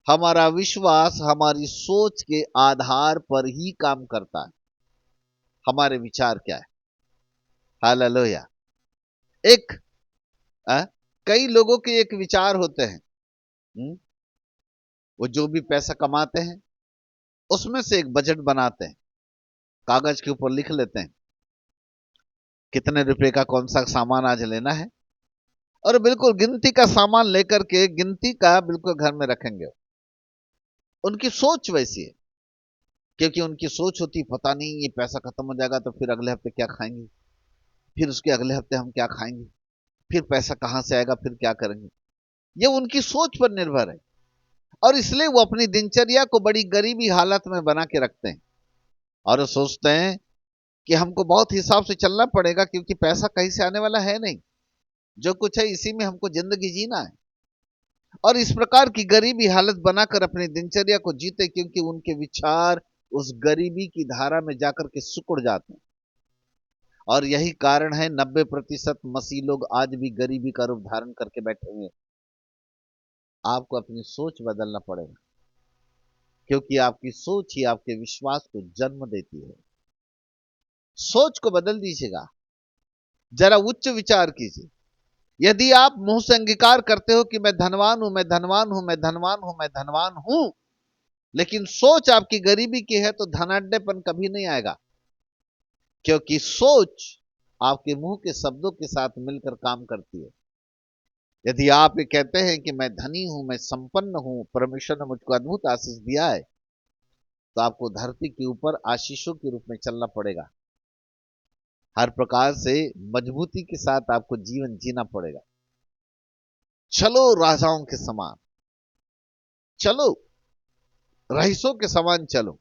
हमारा विश्वास हमारी सोच के आधार पर ही काम करता है। हमारे विचार क्या है? हालेलुया। एक आ, कई लोगों के एक विचार होते हैं। वो जो भी पैसा कमाते हैं उसमें से एक बजट बनाते हैं, कागज के ऊपर लिख लेते हैं कितने रुपए का कौन सा सामान आज लेना है, और बिल्कुल गिनती का सामान लेकर के गिनती का बिल्कुल घर में रखेंगे। उनकी सोच वैसी है, क्योंकि उनकी सोच होती पता नहीं ये पैसा खत्म हो जाएगा तो फिर अगले हफ्ते क्या खाएंगे, फिर उसके अगले हफ्ते हम क्या खाएंगे, फिर पैसा कहां से आएगा, फिर क्या करेंगे। ये उनकी सोच पर निर्भर है। और इसलिए वो अपनी दिनचर्या को बड़ी गरीबी हालत में बना के रखते हैं और वो सोचते हैं कि हमको बहुत हिसाब से चलना पड़ेगा, क्योंकि पैसा कहीं से आने वाला है नहीं, जो कुछ है इसी में हमको जिंदगी जीना है। और इस प्रकार की गरीबी हालत बनाकर अपनी दिनचर्या को जीते, क्योंकि उनके विचार उस गरीबी की धारा में जाकर के सिकुड़ जाते हैं। और यही कारण है 90% मसीह लोग आज भी गरीबी का रूप धारण करके बैठे हुए हैं। आपको अपनी सोच बदलना पड़ेगा, क्योंकि आपकी सोच ही आपके विश्वास को जन्म देती है। सोच को बदल दीजिएगा, जरा उच्च विचार कीजिए। यदि आप मुंह से अंगीकार करते हो कि मैं धनवान हूं, मैं धनवान हूं, मैं धनवान हूं, मैं धनवान हूं, लेकिन सोच आपकी गरीबी की है, तो धनाढ्यपन कभी नहीं आएगा। क्योंकि सोच आपके मुंह के शब्दों के साथ मिलकर काम करती है। यदि आप ये कहते हैं कि मैं धनी हूं, मैं संपन्न हूं, परमेश्वर ने मुझको अद्भुत आशीष दिया है, तो आपको धरती के ऊपर आशीषों के रूप में चलना पड़ेगा। हर प्रकार से मजबूती के साथ आपको जीवन जीना पड़ेगा। चलो राजाओं के समान चलो, रईसों के समान चलो।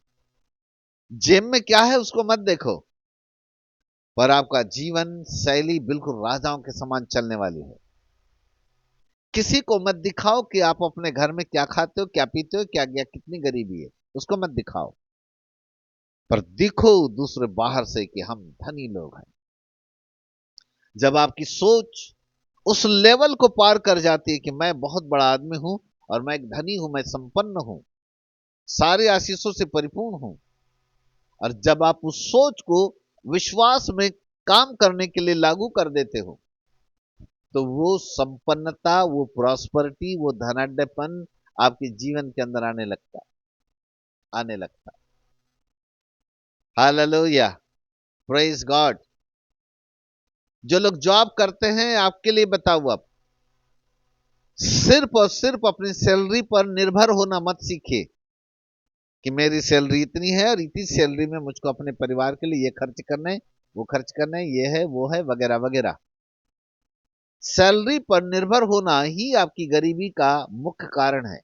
जेब में क्या है उसको मत देखो, पर आपका जीवन शैली बिल्कुल राजाओं के समान चलने वाली है। किसी को मत दिखाओ कि आप अपने घर में क्या खाते हो, क्या पीते हो, क्या क्या कितनी गरीबी है, उसको मत दिखाओ। पर दिखो दूसरे बाहर से कि हम धनी लोग हैं। जब आपकी सोच उस लेवल को पार कर जाती है कि मैं बहुत बड़ा आदमी हूं और मैं एक धनी हूं, मैं संपन्न हूं, सारे आशीषों से परिपूर्ण हूं, और जब आप उस सोच को विश्वास में काम करने के लिए लागू कर देते हो, तो वो संपन्नता, वो प्रॉस्पेरिटी, वो धनाढ्यपन आपके जीवन के अंदर आने लगता। Hallelujah, praise God. जो लोग जॉब करते हैं, आपके लिए बताऊं, आप सिर्फ और सिर्फ अपनी सैलरी पर निर्भर होना मत सीखिए कि मेरी सैलरी इतनी है और इतनी सैलरी में मुझको अपने परिवार के लिए ये खर्च करना है, वो खर्च करना है, ये है, वो है, वगैरह वगैरह। सैलरी पर निर्भर होना ही आपकी गरीबी का मुख्य कारण है।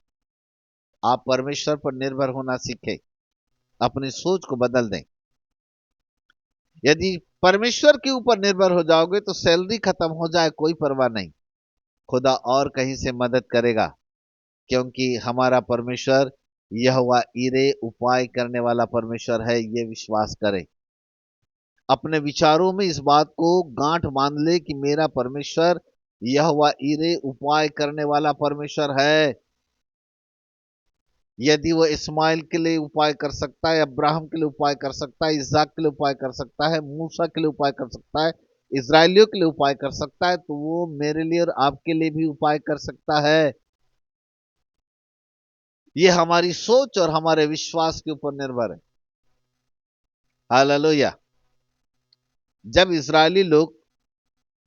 आप परमेश्वर पर निर्भर होना सीखें, अपनी सोच को बदल दें। यदि परमेश्वर के ऊपर निर्भर हो जाओगे तो सैलरी खत्म हो जाए कोई परवाह नहीं, खुदा और कहीं से मदद करेगा, क्योंकि हमारा परमेश्वर यहोवा ईरे, उपाय करने वाला परमेश्वर है, ये विश्वास करें। अपने विचारों में इस बात को गांठ बांध ले कि मेरा परमेश्वर यहोवा ईरे, उपाय करने वाला परमेश्वर है। यदि वो इस्माइल के लिए उपाय कर सकता है, अब्राहम के लिए उपाय कर सकता है, इसहाक के लिए उपाय कर सकता है, मूसा के लिए उपाय कर सकता है, इजरायलियों के लिए उपाय कर सकता है, तो वो मेरे लिए और आपके लिए भी उपाय कर सकता है। ये हमारी सोच और हमारे विश्वास के ऊपर निर्भर है। हालेलुया। जब इजरायली लोग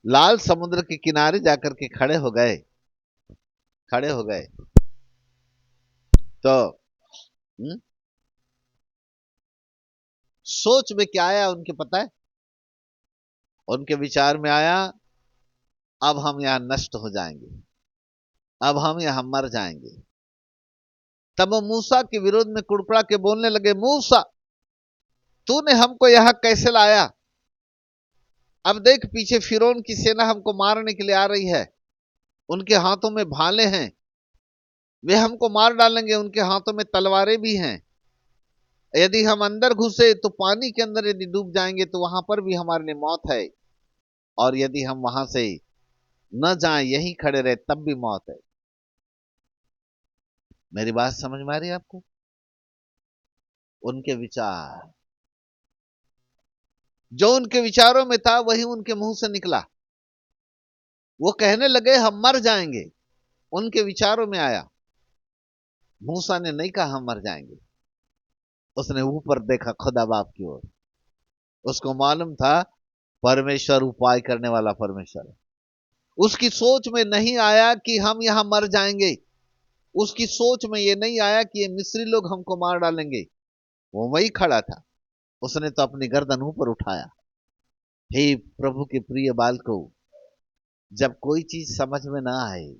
लाल समुद्र के किनारे जाकर के खड़े हो गए तो सोच में क्या आया उनके, पता है? उनके विचार में आया, अब हम यहां नष्ट हो जाएंगे, अब हम यहां मर जाएंगे। तब वो मूसा के विरोध में कुड़कुड़ा के बोलने लगे, मूसा, तूने हमको यहां कैसे लाया? अब देख, पीछे फिरौन की सेना हमको मारने के लिए आ रही है, उनके हाथों में भाले हैं, वे हमको मार डालेंगे, उनके हाथों में तलवारें भी हैं। यदि हम अंदर घुसे तो पानी के अंदर यदि डूब जाएंगे तो वहां पर भी हमारे लिए मौत है, और यदि हम वहां से न जाएं, यहीं खड़े रहे, तब भी मौत है। मेरी बात समझ में आ रही है आपको? उनके विचार, जो उनके विचारों में था वही उनके मुंह से निकला। वो कहने लगे हम मर जाएंगे, उनके विचारों में आया। मूसा ने नहीं कहा हम मर जाएंगे, उसने ऊपर देखा, खुदा बाप की ओर। उसको मालूम था परमेश्वर उपाय करने वाला परमेश्वर है। उसकी सोच में नहीं आया कि हम यहां मर जाएंगे, उसकी सोच में ये नहीं आया कि ये मिस्री लोग हमको मार डालेंगे। वो वही खड़ा था, उसने तो अपनी गर्दन ऊपर उठाया। हे प्रभु के प्रिय बालकों, जब कोई चीज समझ में ना आए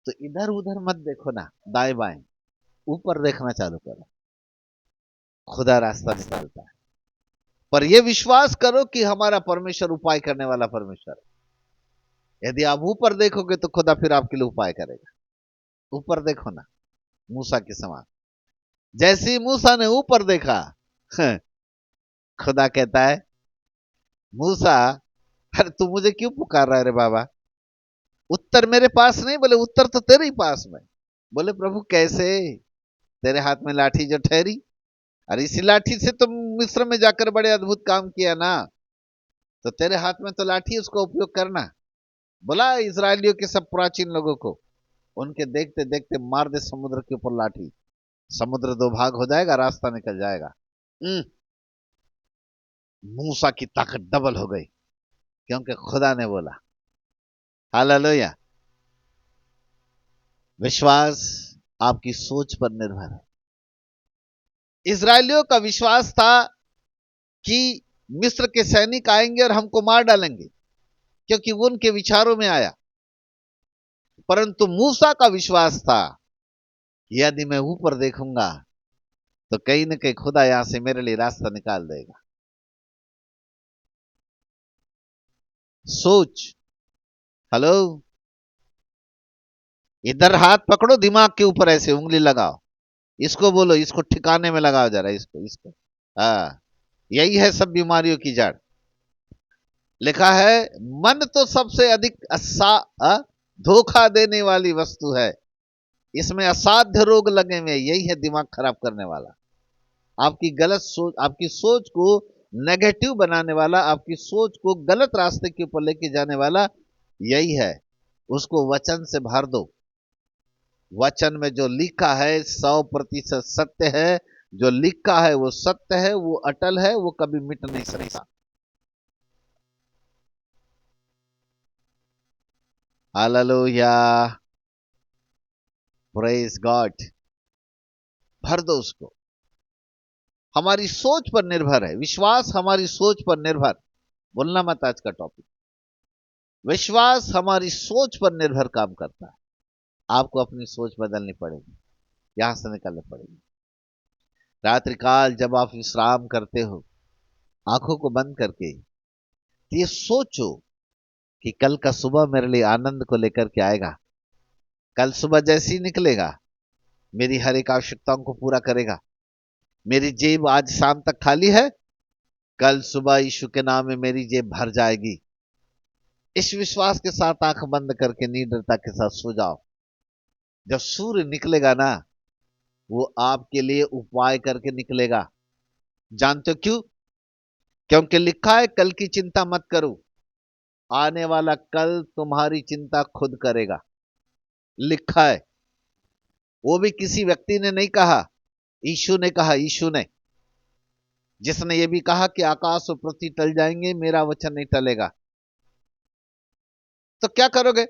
तो इधर उधर मत देखो ना, दाएं बाएं, ऊपर देखना चालू करो, खुदा रास्ता निकालता है। पर यह विश्वास करो कि हमारा परमेश्वर उपाय करने वाला परमेश्वर है। यदि आप ऊपर देखोगे तो खुदा फिर आपके लिए उपाय करेगा। ऊपर देखो ना, मूसा के समान। जैसे ही मूसा ने ऊपर देखा, खुदा कहता है, मूसा, अरे तू मुझे क्यों पुकार रहा है रे बाबा? उत्तर मेरे पास नहीं, बोले उत्तर तो तेरे ही पास में। बोले प्रभु कैसे? तेरे हाथ में लाठी जो ठहरी, अरे इसी लाठी से तुम मिस्र में जाकर बड़े अद्भुत काम किया ना, तो तेरे हाथ में तो लाठी, उसका उपयोग करना। बोला इजरायलियों के सब प्राचीन लोगों को, उनके देखते देखते मार दे समुद्र के ऊपर लाठी, समुद्र दो भाग हो जाएगा, रास्ता निकल जाएगा। मूसा की ताकत डबल हो गई, क्योंकि खुदा ने बोला। हालेलुया। विश्वास आपकी सोच पर निर्भर है। इजरायलियों का विश्वास था कि मिस्र के सैनिक आएंगे और हमको मार डालेंगे, क्योंकि वो उनके विचारों में आया। परंतु मूसा का विश्वास था, यदि मैं ऊपर देखूंगा तो कहीं ना कहीं खुदा यहां से मेरे लिए रास्ता निकाल देगा। सोच। हेलो, इधर हाथ पकड़ो, दिमाग के ऊपर ऐसे उंगली लगाओ, इसको बोलो, इसको ठिकाने में लगाओ जरा, इसको इसको। हाँ, यही है सब बीमारियों की जड़। लिखा है मन तो सबसे अधिक धोखा देने वाली वस्तु है। इसमें असाध्य रोग लगे हुए, यही है दिमाग खराब करने वाला। आपकी गलत सोच, आपकी सोच को नेगेटिव बनाने वाला, आपकी सोच को गलत रास्ते के ऊपर लेके जाने वाला यही है। उसको वचन से भर दो। वचन में जो लिखा है 100% सत्य है। जो लिखा है वो सत्य है, वो अटल है, वो कभी मिट नहीं सकता। Hallelujah, praise God. भर दो उसको। हमारी सोच पर निर्भर है विश्वास, हमारी सोच पर निर्भर। बोलना मत आज का टॉपिक। विश्वास हमारी सोच पर निर्भर काम करता है। आपको अपनी सोच बदलनी पड़ेगी, यहां से निकलनी पड़ेगी। रात्रि काल जब आप विश्राम करते हो आंखों को बंद करके, तो ये सोचो कि कल का सुबह मेरे लिए आनंद को लेकर के आएगा। कल सुबह जैसे ही निकलेगा मेरी हर एक आवश्यकताओं को पूरा करेगा। मेरी जेब आज शाम तक खाली है, कल सुबह यीशु के नाम में मेरी जेब भर जाएगी। इस विश्वास के साथ आंख बंद करके निडरता के साथ सो जाओ। जब सूर्य निकलेगा ना, वो आपके लिए उपाय करके निकलेगा। जानते हो क्यों? क्योंकि लिखा है कल की चिंता मत करो, आने वाला कल तुम्हारी चिंता खुद करेगा। लिखा है। वो भी किसी व्यक्ति ने नहीं कहा, यीशु ने कहा। यीशु ने, जिसने ये भी कहा कि आकाश और पृथ्वी टल जाएंगे, मेरा वचन नहीं टलेगा। तो क्या करोगे?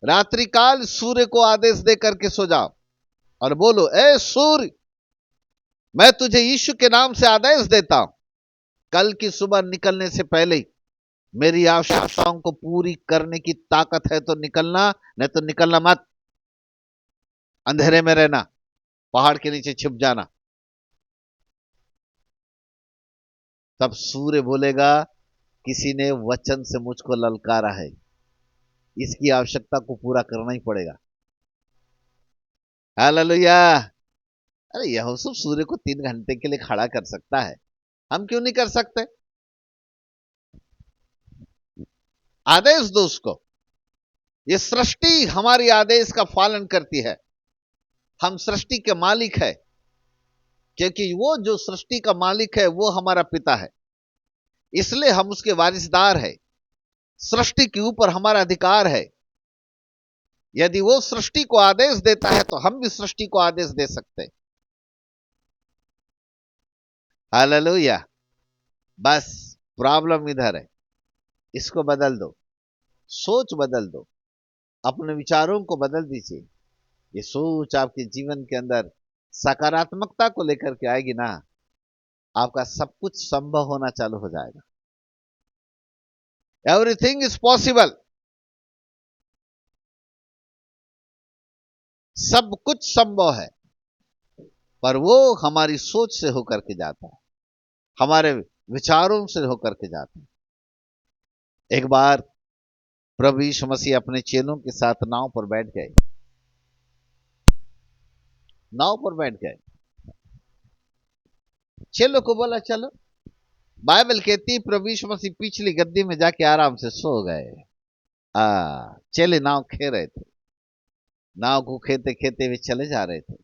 रात्रि काल सूर्य को आदेश दे करके सो जाओ और बोलो, ए सूर्य, मैं तुझे यीशु के नाम से आदेश देता हूं, कल की सुबह निकलने से पहले ही मेरी आवश्यकताओं को पूरी करने की ताकत है तो निकलना, नहीं तो निकलना मत। अंधेरे में रहना, पहाड़ के नीचे छिप जाना। तब सूर्य बोलेगा, किसी ने वचन से मुझको ललकारा है, इसकी आवश्यकता को पूरा करना ही पड़ेगा। हालेलुया। अरे यहोशू सूर्य को 3 घंटे के लिए खड़ा कर सकता है, हम क्यों नहीं कर सकते? आदेश दो उसको। ये सृष्टि हमारी आदेश का पालन करती है। हम सृष्टि के मालिक है, क्योंकि वो जो सृष्टि का मालिक है वो हमारा पिता है, इसलिए हम उसके वारिसदार है। सृष्टि के ऊपर हमारा अधिकार है। यदि वो सृष्टि को आदेश देता है तो हम भी सृष्टि को आदेश दे सकते हैं। हालेलुया। बस प्रॉब्लम इधर है, इसको बदल दो। सोच बदल दो, अपने विचारों को बदल दीजिए। ये सोच आपके जीवन के अंदर सकारात्मकता को लेकर के आएगी ना, आपका सब कुछ संभव होना चालू हो जाएगा। Everything is possible. सब कुछ संभव है, पर वो हमारी सोच से होकर के जाता है, हमारे विचारों से होकर के जाता है। एक बार प्रभु यीशु मसीह अपने चेलों के साथ नाव पर बैठ गए। नाव पर बैठ गए, चेलों को बोला चलो। बाइबल कहती है प्रभु यीशु मसीह पिछली गद्दी में जाके आराम से सो गए। चेले नाव खे रहे थे, नाव को खेते खेते हुए चले जा रहे थे।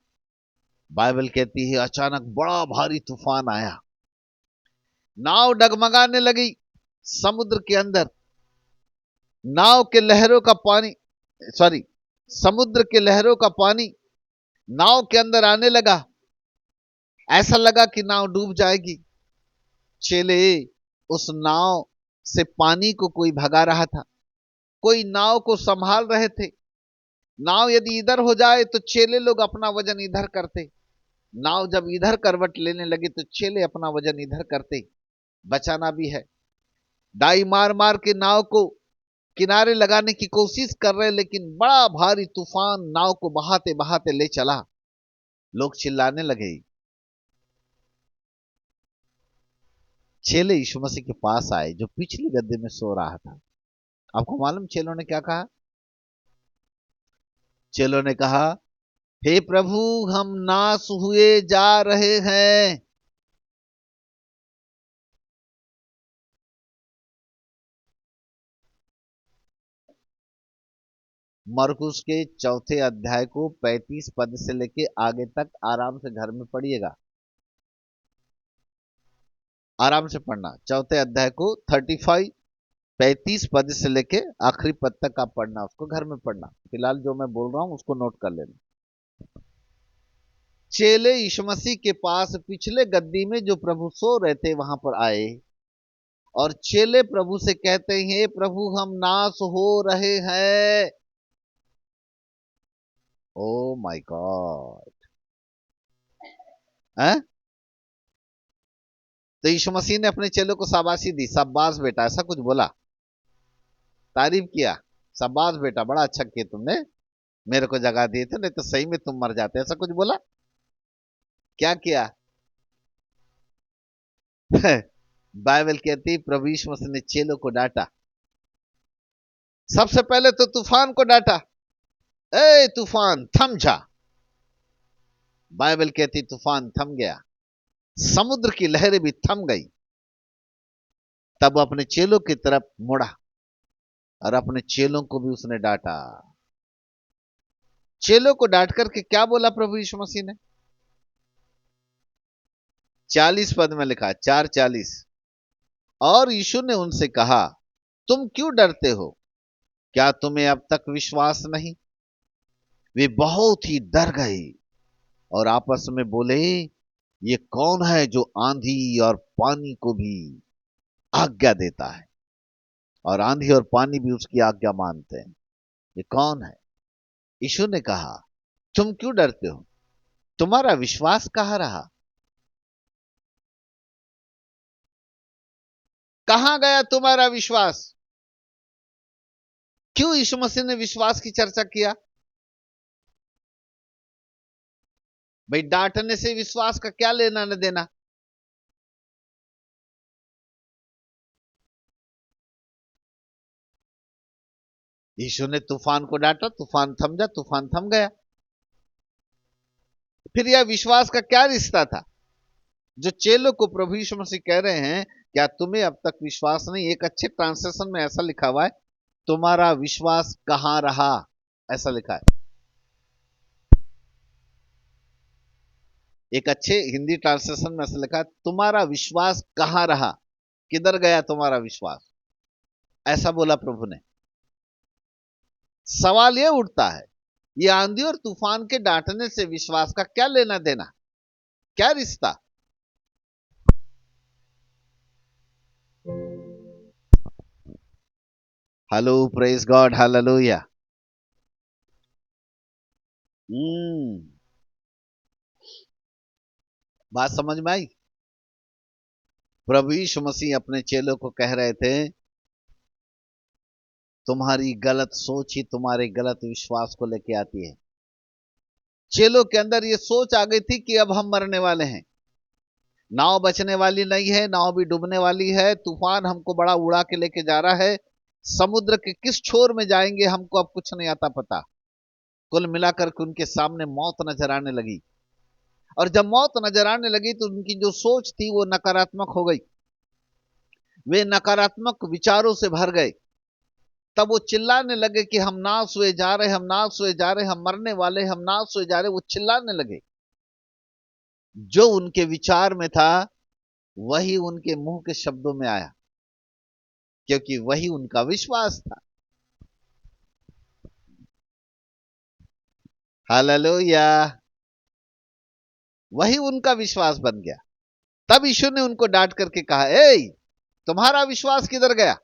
बाइबल कहती है अचानक बड़ा भारी तूफान आया, नाव डगमगाने लगी समुद्र के अंदर। नाव के लहरों का पानी, सॉरी, समुद्र के लहरों का पानी नाव के अंदर आने लगा। ऐसा लगा कि नाव डूब जाएगी। चेले उस नाव से पानी को कोई भगा रहा था, कोई नाव को संभाल रहे थे। नाव यदि इधर हो जाए तो चेले लोग अपना वजन इधर करते, नाव जब इधर करवट लेने लगी तो चेले अपना वजन इधर करते। बचाना भी है। दाई मार मार के नाव को किनारे लगाने की कोशिश कर रहे, लेकिन बड़ा भारी तूफान नाव को बहाते बहाते ले चला। लोग चिल्लाने लगे। चेले यीशु मसीह के पास आए जो पिछली गद्दे में सो रहा था। आपको मालूम चेलों ने क्या कहा? चेलों ने कहा, हे प्रभु, हम नाश हुए जा रहे हैं। मरकुस के चौथे अध्याय को 35 पद से लेके आगे तक आराम से घर में पढ़िएगा, आराम से पढ़ना। चौथे अध्याय को 35 पद से लेके आखिरी पद तक आप पढ़ना, उसको घर में पढ़ना। फिलहाल जो मैं बोल रहा हूं उसको नोट कर लेना। चेले यीशु मसीह के पास पिछले गद्दी में जो प्रभु सो रहे थे वहां पर आए, और चेले प्रभु से कहते हैं, प्रभु हम नाश हो रहे हैं। Oh my God. हैं? तो यीशु मसीह ने अपने चेलों को शाबाशी दी, शाबाश बेटा, ऐसा कुछ बोला, तारीफ किया, शाबाश बेटा बड़ा अच्छा किया तुमने, मेरे को जगा दिए थे, नहीं तो सही में तुम मर जाते, ऐसा कुछ बोला? क्या किया? बाइबल कहती प्रभु यीशु मसीह ने चेलों को डांटा। सबसे पहले तो तूफान को डांटा, ए तूफान थम जा। बाइबल कहती तूफान थम गया, समुद्र की लहरें भी थम गई। तब अपने चेलों की तरफ मुड़ा और अपने चेलों को भी उसने डांटा। चेलों को डांट करके क्या बोला प्रभु यीशु मसीह ने? 40 पद में लिखा, 4:40। और यीशु ने उनसे कहा, तुम क्यों डरते हो? क्या तुम्हें अब तक विश्वास नहीं? वे बहुत ही डर गए और आपस में बोले, ये कौन है जो आंधी और पानी को भी आज्ञा देता है, और आंधी और पानी भी उसकी आज्ञा मानते हैं? ये कौन है? यीशु ने कहा, तुम क्यों डरते हो? तुम्हारा विश्वास कहां रहा? कहां गया तुम्हारा विश्वास? क्यों यीशु मसीह ने विश्वास की चर्चा किया? भाई डांटने से विश्वास का क्या लेना न देना? यीशु ने तूफान को डांटा, तूफान थम जा, तूफान थम गया। फिर यह विश्वास का क्या रिश्ता था? जो चेलों को प्रभु यीशु मसीह कह रहे हैं, क्या तुम्हें अब तक विश्वास नहीं? एक अच्छे ट्रांसलेशन में ऐसा लिखा हुआ है, तुम्हारा विश्वास कहां रहा, ऐसा लिखा है। एक अच्छे हिंदी ट्रांसलेशन में ऐसा लिखा है, तुम्हारा विश्वास कहां रहा, किधर गया तुम्हारा विश्वास, ऐसा बोला प्रभु ने। सवाल यह उठता है, ये आंधी और तूफान के डांटने से विश्वास का क्या लेना देना, क्या रिश्ता? Hello, praise God, hallelujah. हम्म बात समझ में आई? प्रभु यीशु मसीह अपने चेलों को कह रहे थे, तुम्हारी गलत सोच ही तुम्हारे गलत विश्वास को लेके आती है। चेलों के अंदर ये सोच आ गई थी कि अब हम मरने वाले हैं, नाव बचने वाली नहीं है, नाव भी डूबने वाली है, तूफान हमको बड़ा उड़ा के लेके जा रहा है, समुद्र के किस छोर में जाएंगे हमको अब कुछ नहीं आता पता। कुल मिलाकर के उनके सामने मौत नजर आने लगी, और जब मौत नजर आने लगी तो उनकी जो सोच थी वो नकारात्मक हो गई, वे नकारात्मक विचारों से भर गए। तब वो चिल्लाने लगे कि हम नाश हुए जा रहे, हम नाश हुए जा रहे, हम मरने वाले, हम नाश हुए जा रहे, वो चिल्लाने लगे। जो उनके विचार में था वही उनके मुंह के शब्दों में आया, क्योंकि वही उनका विश्वास था। हालेलुया। वही उनका विश्वास बन गया। तब यीशु ने उनको डांट करके कहा, ए तुम्हारा विश्वास किधर गया?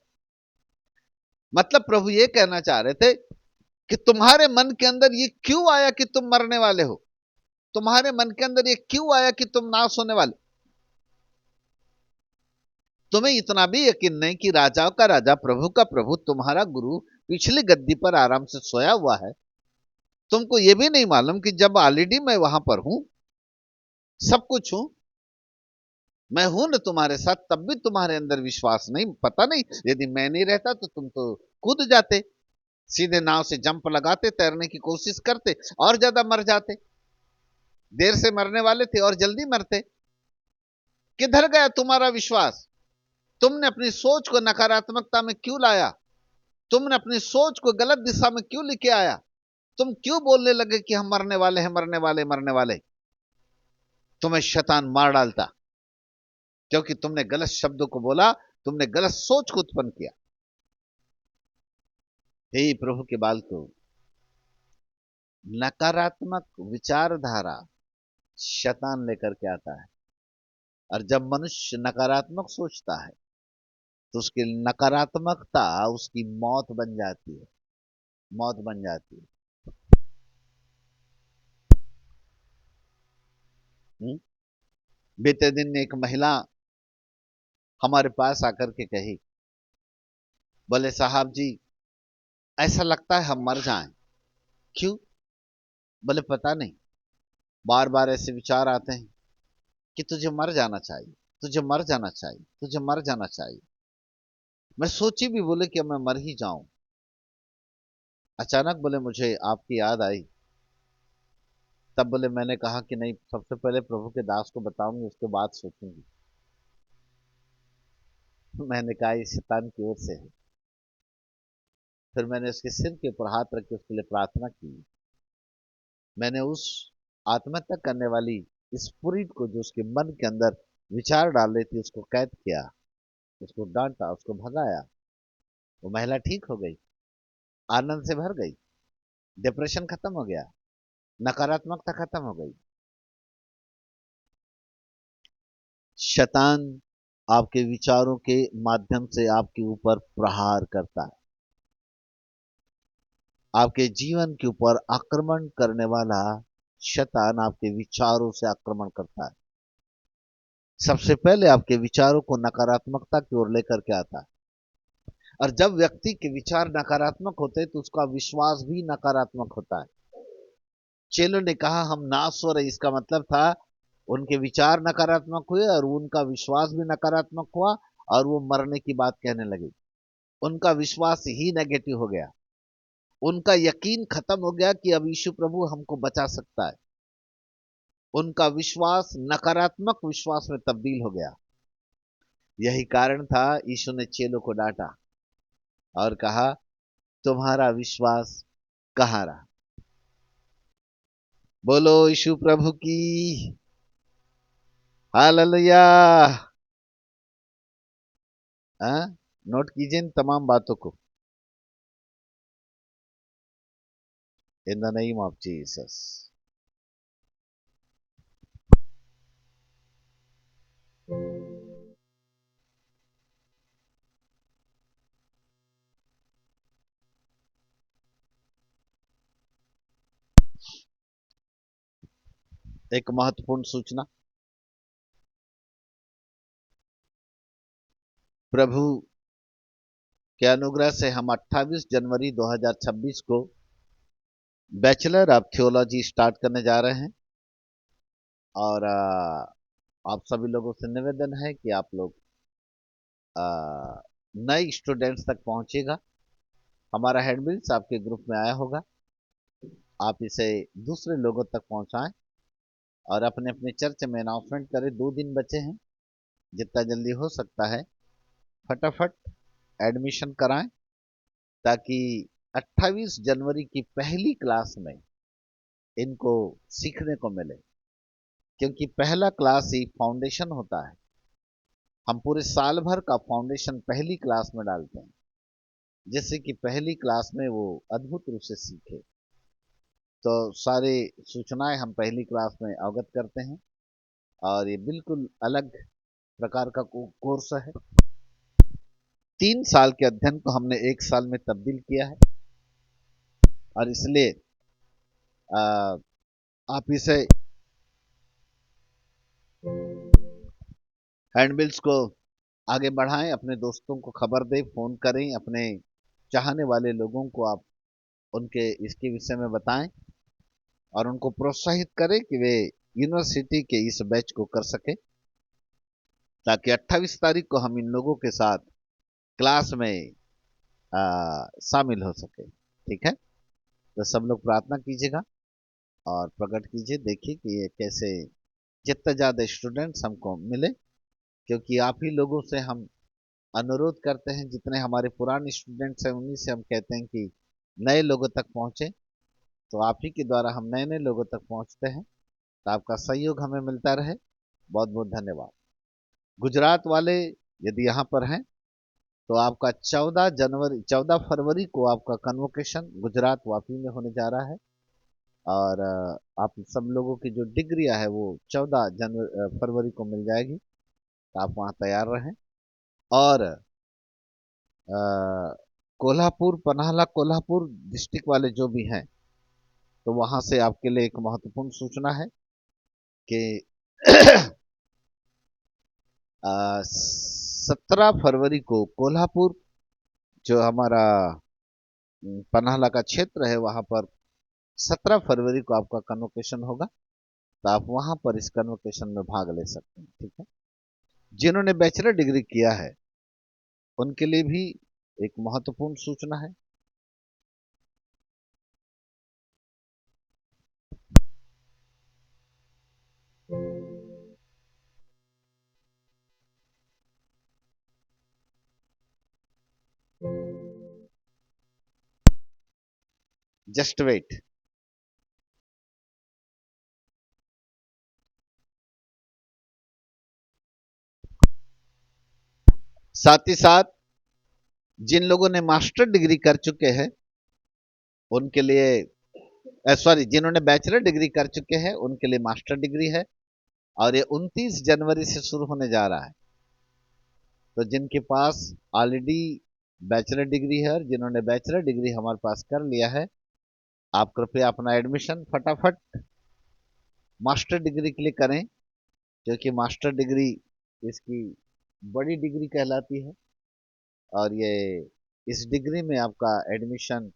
मतलब प्रभु ये कहना चाह रहे थे कि तुम्हारे मन के अंदर ये क्यों आया कि तुम मरने वाले हो? तुम्हारे मन के अंदर ये क्यों आया कि तुम नाश होने वाले? तुम्हें इतना भी यकीन नहीं कि राजाओं का राजा, प्रभु का प्रभु, तुम्हारा गुरु पिछली गद्दी पर आराम से सोया हुआ है? तुमको यह भी नहीं मालूम कि जब ऑलरेडी मैं वहां पर हूं, सब कुछ हूं, मैं हूं ना तुम्हारे साथ, तब भी तुम्हारे अंदर विश्वास नहीं? पता नहीं, यदि मैं नहीं रहता तो तुम तो कूद जाते, सीधे नाव से जंप लगाते, तैरने की कोशिश करते, और ज्यादा मर जाते। देर से मरने वाले थे और जल्दी मरते। किधर गया तुम्हारा विश्वास? तुमने अपनी सोच को नकारात्मकता में क्यों लाया? तुमने अपनी सोच को गलत दिशा में क्यों लेके आया? तुम क्यों बोलने लगे कि हम मरने वाले हैं, मरने वाले, मरने वाले? तुम्हें शैतान मार डालता, क्योंकि तुमने गलत शब्दों को बोला, तुमने गलत सोच को उत्पन्न किया। हे प्रभु के बाल को, नकारात्मक विचारधारा शैतान लेकर के आता है। और जब मनुष्य नकारात्मक सोचता है तो उसकी नकारात्मकता उसकी मौत बन जाती है, मौत बन जाती है। हुँ? बीते दिन एक महिला हमारे पास आकर के कही, बोले साहब जी, ऐसा लगता है हम मर जाएं। क्यों? बोले पता नहीं, बार बार ऐसे विचार आते हैं कि तुझे मर जाना चाहिए, तुझे मर जाना चाहिए, तुझे मर जाना चाहिए। मैं सोची भी, बोले कि अब मैं मर ही जाऊं। अचानक बोले मुझे आपकी याद आई। तब बोले मैंने कहा कि नहीं, सबसे पहले प्रभु के दास को बताऊंगी, उसके बाद सोचूंगी। मैंने कहा ये शैतान की ओर से है। फिर मैंने उसके सिर के ऊपर हाथ रख के उसके लिए प्रार्थना की। मैंने उस आत्महत्या करने वाली स्पिरिट को, जो उसके मन के अंदर विचार डाल रही थी, उसको कैद किया, उसको डांटा, उसको भगाया। वो महिला ठीक हो गई, आनंद से भर गई, डिप्रेशन खत्म हो गया, नकारात्मकता खत्म हो गई। शैतान आपके विचारों के माध्यम से आपके ऊपर प्रहार करता है, आपके जीवन के ऊपर आक्रमण करने वाला शैतान आपके विचारों से आक्रमण करता है। सबसे पहले आपके विचारों को नकारात्मकता की ओर लेकर के आता है। और जब व्यक्ति के विचार नकारात्मक होते हैं तो उसका विश्वास भी नकारात्मक होता है। चेलों ने कहा हम नाश हो रहे, इसका मतलब था उनके विचार नकारात्मक हुए और उनका विश्वास भी नकारात्मक हुआ, और वो मरने की बात कहने लगे। उनका विश्वास ही नेगेटिव हो गया, उनका यकीन खत्म हो गया कि अब यीशु प्रभु हमको बचा सकता है। उनका विश्वास नकारात्मक विश्वास में तब्दील हो गया। यही कारण था यीशु ने चेलों को डांटा और कहा तुम्हारा विश्वास कहाँ रहा? बोलो यीशु प्रभु की हालेलुया। हाँ? नोट कीजिए इन तमाम बातों को। In the name of Jesus. एक महत्वपूर्ण सूचना, प्रभु के अनुग्रह से हम 28 जनवरी 2026 को बैचलर ऑफ थियोलॉजी स्टार्ट करने जा रहे हैं। और आप सभी लोगों से निवेदन है कि आप लोग नए स्टूडेंट्स तक पहुंचेगा। हमारा हैंडबिल्स आपके ग्रुप में आया होगा, आप इसे दूसरे लोगों तक पहुंचाएं और अपने अपने चर्च में अनाउंसमेंट करें। 2 दिन बचे हैं, जितना जल्दी हो सकता है फटाफट एडमिशन कराएं, ताकि 28 जनवरी की पहली क्लास में इनको सीखने को मिले। क्योंकि पहला क्लास ही फाउंडेशन होता है। हम पूरे साल भर का फाउंडेशन पहली क्लास में डालते हैं, जिससे कि पहली क्लास में वो अद्भुत रूप से सीखे। तो सारे सूचनाएं हम पहली क्लास में अवगत करते हैं, और ये बिल्कुल अलग प्रकार का कोर्स है। 3 साल के अध्ययन को हमने 1 साल में तब्दील किया है, और इसलिए आप इसे हैंडबिल्स को आगे बढ़ाएं, अपने दोस्तों को खबर दें, फोन करें, अपने चाहने वाले लोगों को आप उनके इसके विषय में बताएं और उनको प्रोत्साहित करें कि वे यूनिवर्सिटी के इस बैच को कर सके, ताकि 28 तारीख को हम इन लोगों के साथ क्लास में शामिल हो सके। ठीक है? तो सब लोग प्रार्थना कीजिएगा और प्रकट कीजिए, देखिए कि ये कैसे जितना ज़्यादा स्टूडेंट्स हमको मिले, क्योंकि आप ही लोगों से हम अनुरोध करते हैं, जितने हमारे पुराने स्टूडेंट्स हैं उन्हीं से हम कहते हैं कि नए लोगों तक पहुंचे। तो आप ही के द्वारा हम नए नए लोगों तक पहुंचते हैं, तो आपका सहयोग हमें मिलता रहे। बहुत बहुत धन्यवाद। गुजरात वाले यदि यहाँ पर हैं तो आपका 14 फरवरी को आपका कन्वोकेशन गुजरात वापी में होने जा रहा है। और आप सब लोगों की जो डिग्रियां है वो 14 फरवरी को मिल जाएगी, तो आप वहाँ तैयार रहें। और कोल्हापुर, पन्हाला कोल्हापुर डिस्ट्रिक्ट वाले जो भी हैं, तो वहाँ से आपके लिए एक महत्वपूर्ण सूचना है कि 17 फरवरी को कोल्हापुर, जो हमारा पन्हाला का क्षेत्र है, वहाँ पर 17 फरवरी को आपका कन्वोकेशन होगा। तो आप वहाँ पर इस कन्वोकेशन में भाग ले सकते हैं, ठीक है। जिन्होंने बैचलर डिग्री किया है उनके लिए भी एक महत्वपूर्ण सूचना है। Just wait. साथ ही साथ जिन लोगों ने मास्टर डिग्री कर चुके हैं उनके लिए, सॉरी, जिन्होंने बैचलर डिग्री कर चुके हैं उनके लिए मास्टर डिग्री है, और ये 29 जनवरी से शुरू होने जा रहा है। तो जिनके पास ऑलरेडी बैचलर डिग्री है और जिन्होंने बैचलर डिग्री हमारे पास कर लिया है, आप कृपया अपना एडमिशन फटाफट मास्टर डिग्री के लिए करें, क्योंकि मास्टर डिग्री इसकी बड़ी डिग्री कहलाती है। और ये इस डिग्री में आपका एडमिशन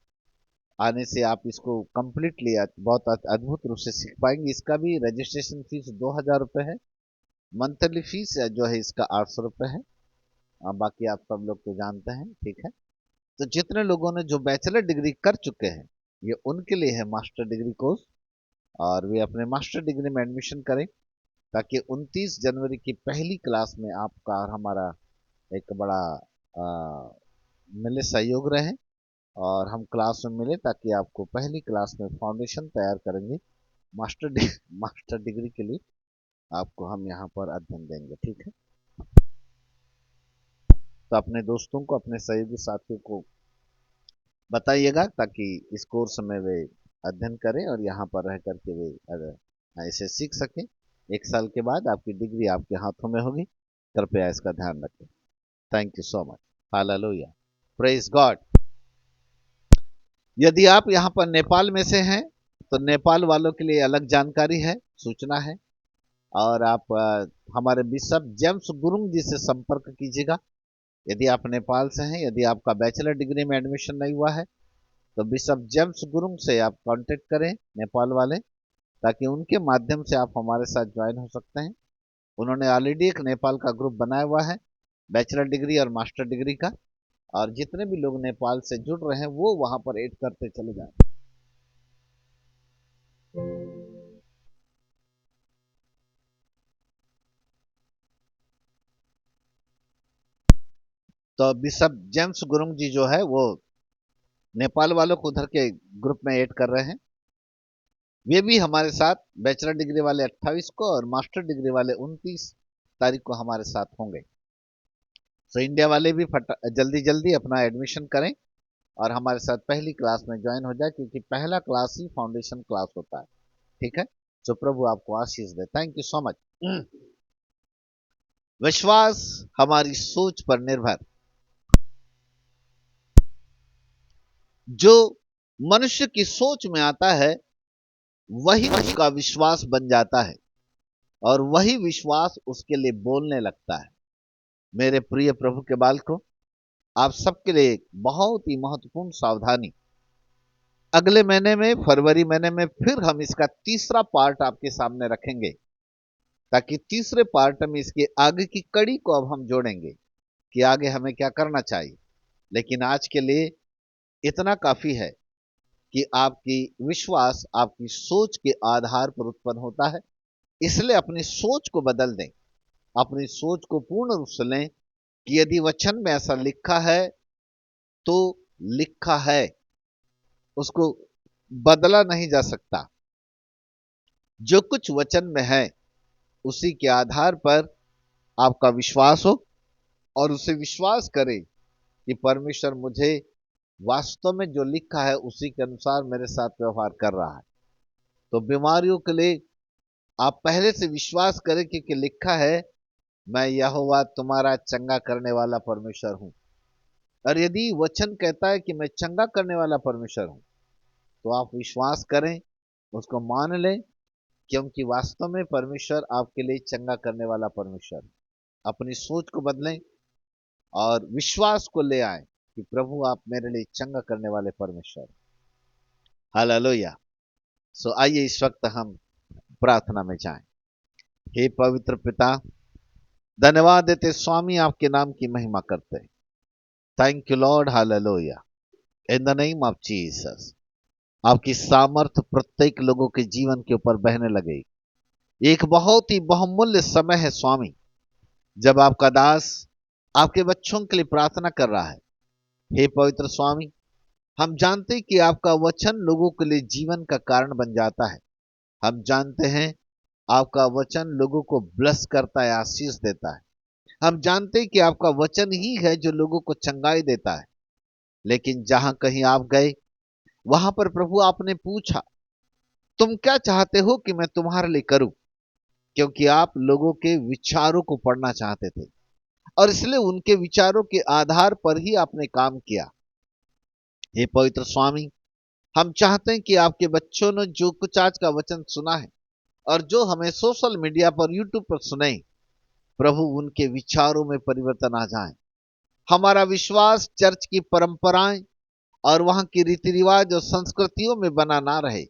आने से आप इसको कंप्लीटली बहुत अद्भुत रूप से सीख पाएंगे। इसका भी रजिस्ट्रेशन फीस 2000 रुपये है। मंथली फीस जो है इसका 800 रुपये है। बाकी आप सब लोग तो जानते हैं, ठीक है। तो जितने लोगों ने जो बैचलर डिग्री कर चुके हैं, ये उनके लिए है मास्टर डिग्री कोर्स, और वे अपने मास्टर डिग्री में एडमिशन करें, ताकि 29 जनवरी की पहली क्लास में आपका और हमारा एक बड़ा मिले सहयोग रहे, और हम क्लास में मिले, ताकि आपको पहली क्लास में फाउंडेशन तैयार करेंगे मास्टर डिग्री के लिए आपको हम यहाँ पर अध्ययन देंगे, ठीक है। तो अपने दोस्तों को, अपने सहयोगी साथियों को बताइएगा, ताकि इस कोर्स में वे अध्ययन करें और यहाँ पर रह करके वे इसे सीख सकें। 1 साल के बाद आपकी डिग्री आपके हाथों में होगी। कृपया इसका ध्यान रखें। Thank you so much. Hallelujah. Praise God. यदि आप यहाँ पर नेपाल में से हैं तो नेपाल वालों के लिए अलग जानकारी है, सूचना है। और आप हमारे बिशप जेम्स गुरुंग जी से संपर्क कीजिएगा यदि आप नेपाल से हैं। यदि आपका बैचलर डिग्री में एडमिशन नहीं हुआ है तो बिशप जेम्स गुरुंग से आप कांटेक्ट करें, नेपाल वाले, ताकि उनके माध्यम से आप हमारे साथ ज्वाइन हो सकते हैं। उन्होंने ऑलरेडी एक नेपाल का ग्रुप बनाया हुआ है बैचलर डिग्री और मास्टर डिग्री का, और जितने भी लोग नेपाल से जुड़ रहे हैं वो वहां पर ऐड करते चले जाएं। तो बिशप जेम्स गुरुंग जी जो है वो नेपाल वालों को उधर के ग्रुप में ऐड कर रहे हैं। वे भी हमारे साथ बैचलर डिग्री वाले 28 को और मास्टर डिग्री वाले 29 तारीख को हमारे साथ होंगे। तो इंडिया वाले भी जल्दी जल्दी अपना एडमिशन करें और हमारे साथ पहली क्लास में ज्वाइन हो जाए, क्योंकि पहला क्लास ही फाउंडेशन क्लास होता है, ठीक है। तो प्रभु आपको आशीष दे। Thank you so much. विश्वास हमारी सोच पर निर्भर। जो मनुष्य की सोच में आता है वही उसका विश्वास बन जाता है, और वही विश्वास उसके लिए बोलने लगता है। मेरे प्रिय प्रभु के बालकों, आप सबके लिए एक बहुत ही महत्वपूर्ण सावधानी। अगले महीने में, फरवरी महीने में, फिर हम इसका तीसरा पार्ट आपके सामने रखेंगे, ताकि तीसरे पार्ट में इसके आगे की कड़ी को अब हम जोड़ेंगे कि आगे हमें क्या करना चाहिए। लेकिन आज के लिए इतना काफी है कि आपकी विश्वास आपकी सोच के आधार पर उत्पन्न होता है। इसलिए अपनी सोच को बदल दें, अपनी सोच को पूर्ण रूप से लें, कि यदि वचन में ऐसा लिखा है तो लिखा है, उसको बदला नहीं जा सकता। जो कुछ वचन में है उसी के आधार पर आपका विश्वास हो और उसे विश्वास करें कि परमेश्वर मुझे वास्तव में जो लिखा है उसी के अनुसार मेरे साथ व्यवहार कर रहा है। तो बीमारियों के लिए आप पहले से विश्वास करें, क्योंकि लिखा है, मैं यहोवा तुम्हारा चंगा करने वाला परमेश्वर हूं। और यदि वचन कहता है कि मैं चंगा करने वाला परमेश्वर हूं, तो आप विश्वास करें, उसको मान लें, क्योंकि वास्तव में परमेश्वर आपके लिए चंगा करने वाला परमेश्वर है। अपनी सोच को बदलें और विश्वास को ले आए कि प्रभु आप मेरे लिए चंगा करने वाले परमेश्वर। हालेलुया। सो आइए इस वक्त हम प्रार्थना में जाएं। हे पवित्र पिता, धन्यवाद देते स्वामी, आपके नाम की महिमा करते। Thank you Lord, hallelujah. In the name of Jesus, आपकी सामर्थ प्रत्येक लोगों के जीवन के ऊपर बहने लगे। एक बहुत ही बहुमूल्य समय है स्वामी, जब आपका दास आपके बच्चों के लिए प्रार्थना कर रहा है। हे पवित्र स्वामी, हम जानते हैं कि आपका वचन लोगों के लिए जीवन का कारण बन जाता है। हम जानते हैं आपका वचन लोगों को ब्लेस करता है, आशीष देता है। हम जानते हैं कि आपका वचन ही है जो लोगों को चंगाई देता है। लेकिन जहां कहीं आप गए, वहां पर प्रभु आपने पूछा, तुम क्या चाहते हो कि मैं तुम्हारे लिए करूं? क्योंकि आप लोगों के विचारों को पढ़ना चाहते थे और इसलिए उनके विचारों के आधार पर ही आपने काम किया। हे पवित्र स्वामी, हम चाहते हैं कि आपके बच्चों ने जो कुछ आज का वचन सुना है और जो हमें सोशल मीडिया पर, यूट्यूब पर सुने, प्रभु उनके विचारों में परिवर्तन आ जाए। हमारा विश्वास चर्च की परंपराएं और वहां की रीति रिवाज और संस्कृतियों में बना ना रहे,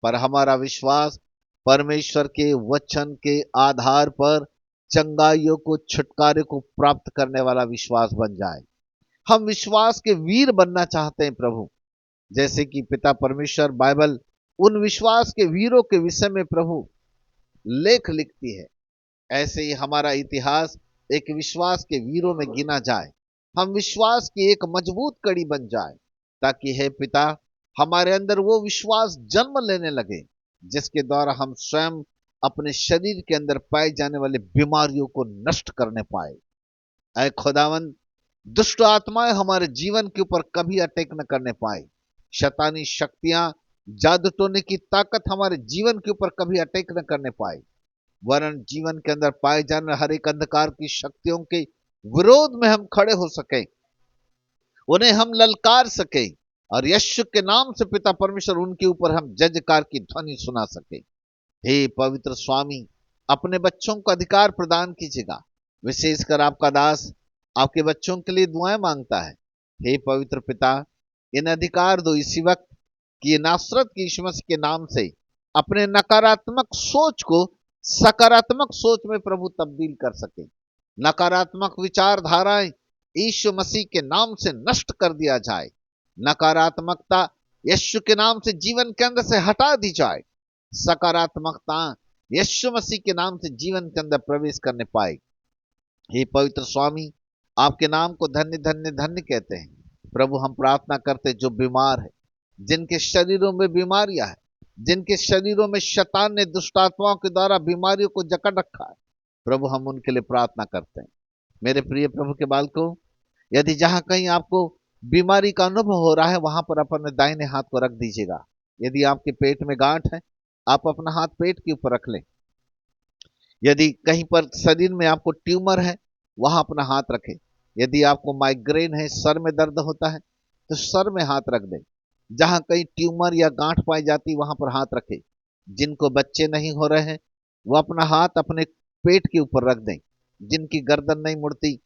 पर हमारा विश्वास परमेश्वर के वचन के आधार पर चंगाइयों को, छुटकारे को प्राप्त करने वाला विश्वास बन जाए। हम विश्वास के वीर बनना चाहते हैं प्रभु, जैसे कि पिता परमेश्वर बाइबल उन विश्वास के वीरों के विषय में प्रभु लेख लिखती है। ऐसे ही हमारा इतिहास एक विश्वास के वीरों में गिना जाए। हम विश्वास की एक मजबूत कड़ी बन जाए, ताकि हे पिता, हमारे अंदर वो विश्वास जन्म लेने लगे जिसके द्वारा हम स्वयं अपने शरीर के अंदर पाए जाने वाले बीमारियों को नष्ट करने पाए। ऐ खुदावंद, दुष्ट आत्माएं हमारे जीवन के ऊपर कभी अटैक न करने पाए। शैतानी शक्तियां, जादू टोने की ताकत हमारे जीवन के ऊपर कभी अटैक न करने पाए, वरन जीवन के अंदर पाए जाने हर एक अंधकार की शक्तियों के विरोध में हम खड़े हो सके, उन्हें हम ललकार सके और यीशु के नाम से पिता परमेश्वर उनके ऊपर हम जयकार की ध्वनि सुना सके। हे पवित्र स्वामी, अपने बच्चों को अधिकार प्रदान कीजिएगा। विशेषकर आपका दास आपके बच्चों के लिए दुआएं मांगता है। हे पवित्र पिता, इन अधिकार दो इसी वक्त कि नासरत की यीशु मसीह के नाम से अपने नकारात्मक सोच को सकारात्मक सोच में प्रभु तब्दील कर सके। नकारात्मक विचारधाराएं यीशु मसीह के नाम से नष्ट कर दिया जाए। नकारात्मकता यीशु के नाम से जीवन के अंदर से हटा दी जाए। सकारात्मकता यीशु मसीह के नाम से जीवन के अंदर प्रवेश करने पाए। हे पवित्र स्वामी, आपके नाम को धन्य धन्य धन्य कहते हैं। प्रभु हम प्रार्थना करते, जो बीमार है, जिनके शरीरों में बीमारियां है, जिनके शरीरों में शैतान ने दुष्ट आत्माओं के द्वारा बीमारियों को जकड़ रखा है, प्रभु हम उनके लिए प्रार्थना करते हैं। मेरे प्रिय प्रभु के बालकों, यदि जहां कहीं आपको बीमारी का अनुभव हो रहा है, वहां पर अपने दाहिने हाथ को रख दीजिएगा। यदि आपके पेट में गांठ है, आप अपना हाथ पेट के ऊपर रख लें। यदि कहीं पर शरीर में आपको ट्यूमर है, वहां अपना हाथ रखें। यदि आपको माइग्रेन है, सर में दर्द होता है, तो सर में हाथ रख दें। जहां कहीं ट्यूमर या गांठ पाई जाती, वहां पर हाथ रखें। जिनको बच्चे नहीं हो रहे हैं, वो अपना हाथ अपने पेट के ऊपर रख दें। जिनकी गर्दन नहीं मुड़ती,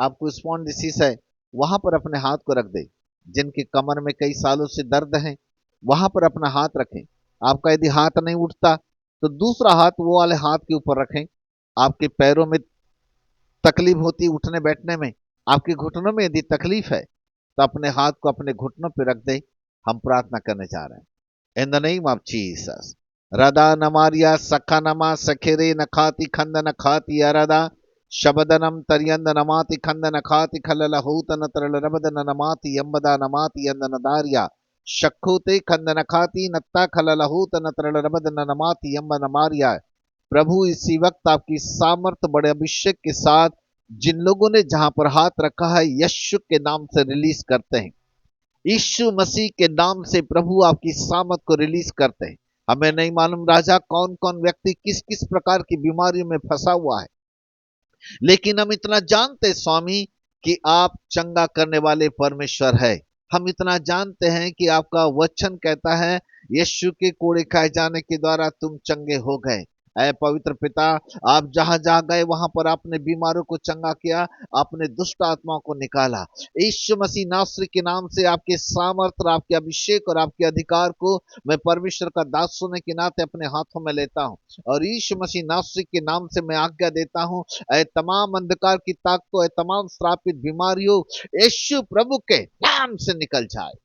आपको स्पॉन्डिलिटिस है, वहां पर अपने हाथ को रख दें। जिनके कमर में कई सालों से दर्द है, वहां पर अपना हाथ रखें। आपका यदि हाथ नहीं उठता, तो दूसरा हाथ वो वाले हाथ के ऊपर रखें। आपके पैरों में तकलीफ होती उठने बैठने में, आपके घुटनों में यदि तकलीफ है, तो अपने हाथ को अपने घुटनों पर रख दें। हम प्रार्थना करने जा रहे हैं। In the name of Jesus. रदा नमारिया सखा नमा सखेरे नखाती खंद नखाती अरदा शबदनम तरियंद नमाति खंदन खाति खलल हूतन तरल रबदन नमाति यंबदा नमाति यंदन दारिया शक्खुते खंदन खाति नत्ता खलल हूतन तरल रबदन नमाति यंबन मारिया। प्रभु इसी वक्त आपकी सामर्थ बड़े अभिषेक के साथ जिन लोगों ने जहां पर हाथ रखा है यीशु के नाम से रिलीज करते हैं। यीशु मसीह के नाम से प्रभु आपकी सामर्थ को रिलीज करते हैं। हमें नहीं मालूम राजा कौन कौन व्यक्ति किस किस प्रकार की बीमारियों में फंसा हुआ है, लेकिन हम इतना जानते स्वामी कि आप चंगा करने वाले परमेश्वर है। हम इतना जानते हैं कि आपका वचन कहता है यीशु के कोड़े खाए जाने के द्वारा तुम चंगे हो गए। ऐ पवित्र पिता, आप जहां जहां गए वहां पर आपने बीमारों को चंगा किया, आपने दुष्ट आत्माओं को निकाला। यीशु मसीह नासरी के नाम से आपके सामर्थ, आपके अभिषेक और आपके अधिकार को मैं परमेश्वर का दास होने के नाते अपने हाथों में लेता हूं और यीशु मसीह नासरी के नाम से मैं आज्ञा देता हूं, ऐ तमाम अंधकार की ताकतों, ऐ तमाम श्रापित बीमारियों, यीशु प्रभु के नाम से निकल जाए।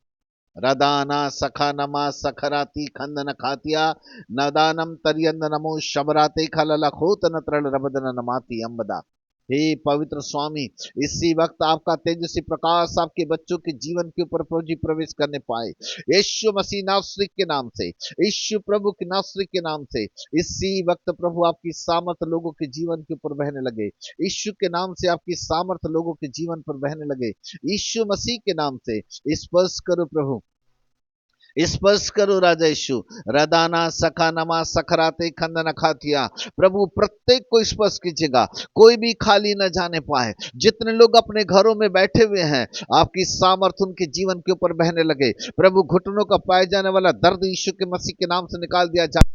रदाना सखा नमा सखराती खंदन खातिया नदानम तरियंद नमो शबराते खलल खोत नत्रल रबदन नमाति अम्बदा। हे पवित्र स्वामी, इसी वक्त आपका तेजस्वी प्रकाश आपके बच्चों के जीवन के ऊपर प्रभु प्रवेश करने पाए यीशु मसीह नासरी के नाम से, यीशु प्रभु के नासरी के नाम से। इसी वक्त प्रभु आपकी सामर्थ लोगों के जीवन के ऊपर बहने लगे, यीशु के नाम से आपकी सामर्थ लोगों के जीवन पर बहने लगे, यीशु मसीह के नाम से स्पर्श करो प्रभु, स्पर्श करो राजा यीशु। रदाना सखा नमा सखराते खंदन खातिया, प्रभु प्रत्येक को स्पर्श कीजिएगा, कोई भी खाली न जाने पाए। जितने लोग अपने घरों में बैठे हुए हैं आपकी सामर्थ उनके जीवन के ऊपर बहने लगे। प्रभु घुटनों का पाए जाने वाला दर्द यीशु के मसीह के नाम से निकाल दिया जाए।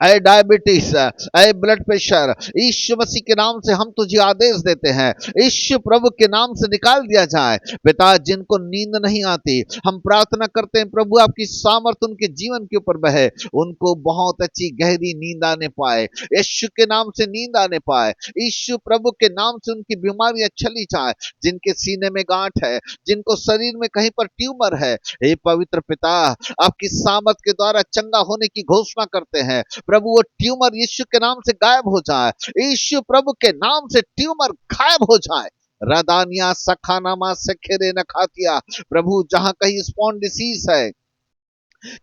ऐ डायबिटीज, ऐ ब्लड प्रेशर, यीशु मसीह के नाम से हम तुझे आदेश देते हैं, यीशु प्रभु के नाम से निकाल दिया जाए। पिता, जिनको नींद नहीं आती, हम प्रार्थना करते हैं प्रभु आपकी सामर्थ उनके जीवन के ऊपर बहे, उनको बहुत अच्छी गहरी नींद आने पाए, यीशु के नाम से नींद आने पाए, यीशु प्रभु के नाम से उनकी बीमारियां चली जाए। जिनके सीने में गांठ है, जिनको शरीर में कहीं पर ट्यूमर है, हे पवित्र पिता, आपकी सामर्थ के द्वारा चंगा होने की घोषणा करते हैं। प्रभु वो ट्यूमर यीशु के नाम से गायब हो जाए, यीशु प्रभु के नाम से ट्यूमर गायब हो जाए। रदानिया सखानामा सखेरे न खातिया, प्रभु जहां कहीं स्पॉन्डिसीस है,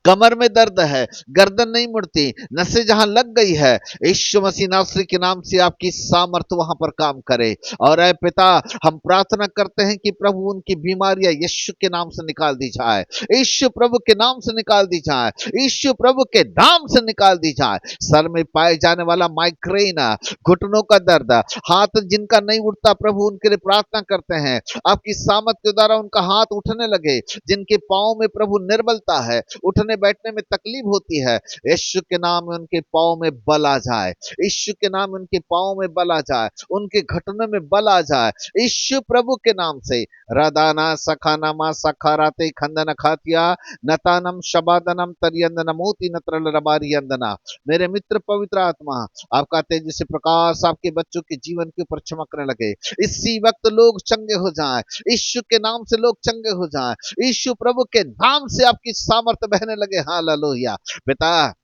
कमर में दर्द है, गर्दन नहीं मुड़ती, नसें जहां लग गई है, यीशु मसीह नासरी के नाम से आपकी सामर्थ वहां पर काम करे। और ऐ पिता, हम प्रार्थना करते हैं कि प्रभु उनकी बीमारियां यीशु के नाम से निकाल दी जाए, यीशु प्रभु के नाम से निकाल दी जाए, यीशु प्रभु के नाम से निकाल दी जाए। सर में पाए जाने वाला माइग्रेन, घुटनों का दर्द, हाथ जिनका नहीं उठता, प्रभु उनके लिए प्रार्थना करते हैं आपकी सामर्थ के द्वारा उनका हाथ उठने लगे। जिनके पांव में प्रभु निर्बलता है, उठने बैठने में तकलीफ होती है, यीशु के नाम में उनके पांव में बल आ जाए, यीशु के नाम में उनके पांव में बल आ जाए, उनके घुटनों में बल आ जाए, यीशु प्रभु के नाम से। रदाना सखानामा सखाराते खंदन खातिया नतानम शबादनम तरियंदन मोती नत्रल रबारी अंदना। मेरे मित्र पवित्र आत्मा, आपका तेज से प्रकाश आपके बच्चों के जीवन के ऊपर चमकने लगे। इसी वक्त लोग चंगे हो जाएं, यीशु के नाम से लोग चंगे हो जाएं, यीशु प्रभु के नाम से आपकी सामर्थ बहने लगे। हालेलुया। पिता,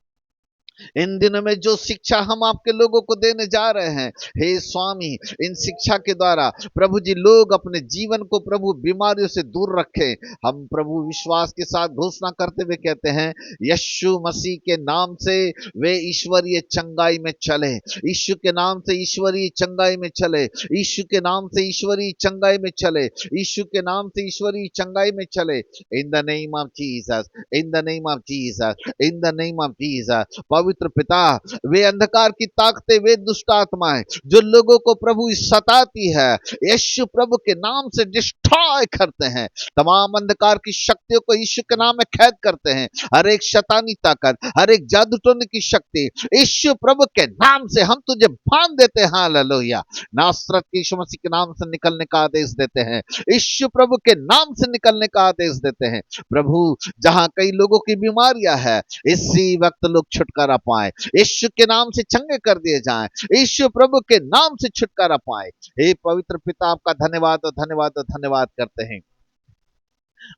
इन दिनों में जो शिक्षा हम आपके लोगों को देने जा रहे हैं, हे स्वामी, इन शिक्षा के द्वारा प्रभु जी लोग अपने जीवन को प्रभु बीमारियों से दूर रखें। हम प्रभु विश्वास के साथ घोषणा करते हुए कहते हैं यीशु मसीह के नाम से वे ईश्वरीय चंगाई में चले, यीशु के नाम से ईश्वरीय चंगाई में चले, यीशु के नाम से ईश्वरीय चंगाई में चले, यीशु के नाम से ईश्वरीय चंगाई में चले। In the name of Jesus, in the name of Jesus, in the name of Jesus. पवित्र पिता, वे अंधकार की ताकतें, वे दुष्ट आत्माएं जो लोगों को प्रभु सताती है, यीशु प्रभु के नाम से डिस्ट्रॉय करते हैं। तमाम अंधकार की शक्तियों को यीशु के नाम में कैद करते हैं। हर एक शैतानी ताकत, हर एक जादू टोने की शक्ति यीशु प्रभु के नाम से हम तुझे बांध देते हैं। हालेलुया। नासरत के यीशु मसीह के नाम से निकलने का आदेश देते हैं, यीशु प्रभु के नाम से निकलने का आदेश देते हैं। प्रभु, जहां कई लोगों की बीमारियां है, इसी वक्त लोग छुटकारा पाए, यीशु के नाम से चंगे कर दिए जाएं, यीशु प्रभु के नाम से छुटकारा पाए। हे पवित्र पिता, आपका धन्यवाद और धन्यवाद और धन्यवाद करते हैं,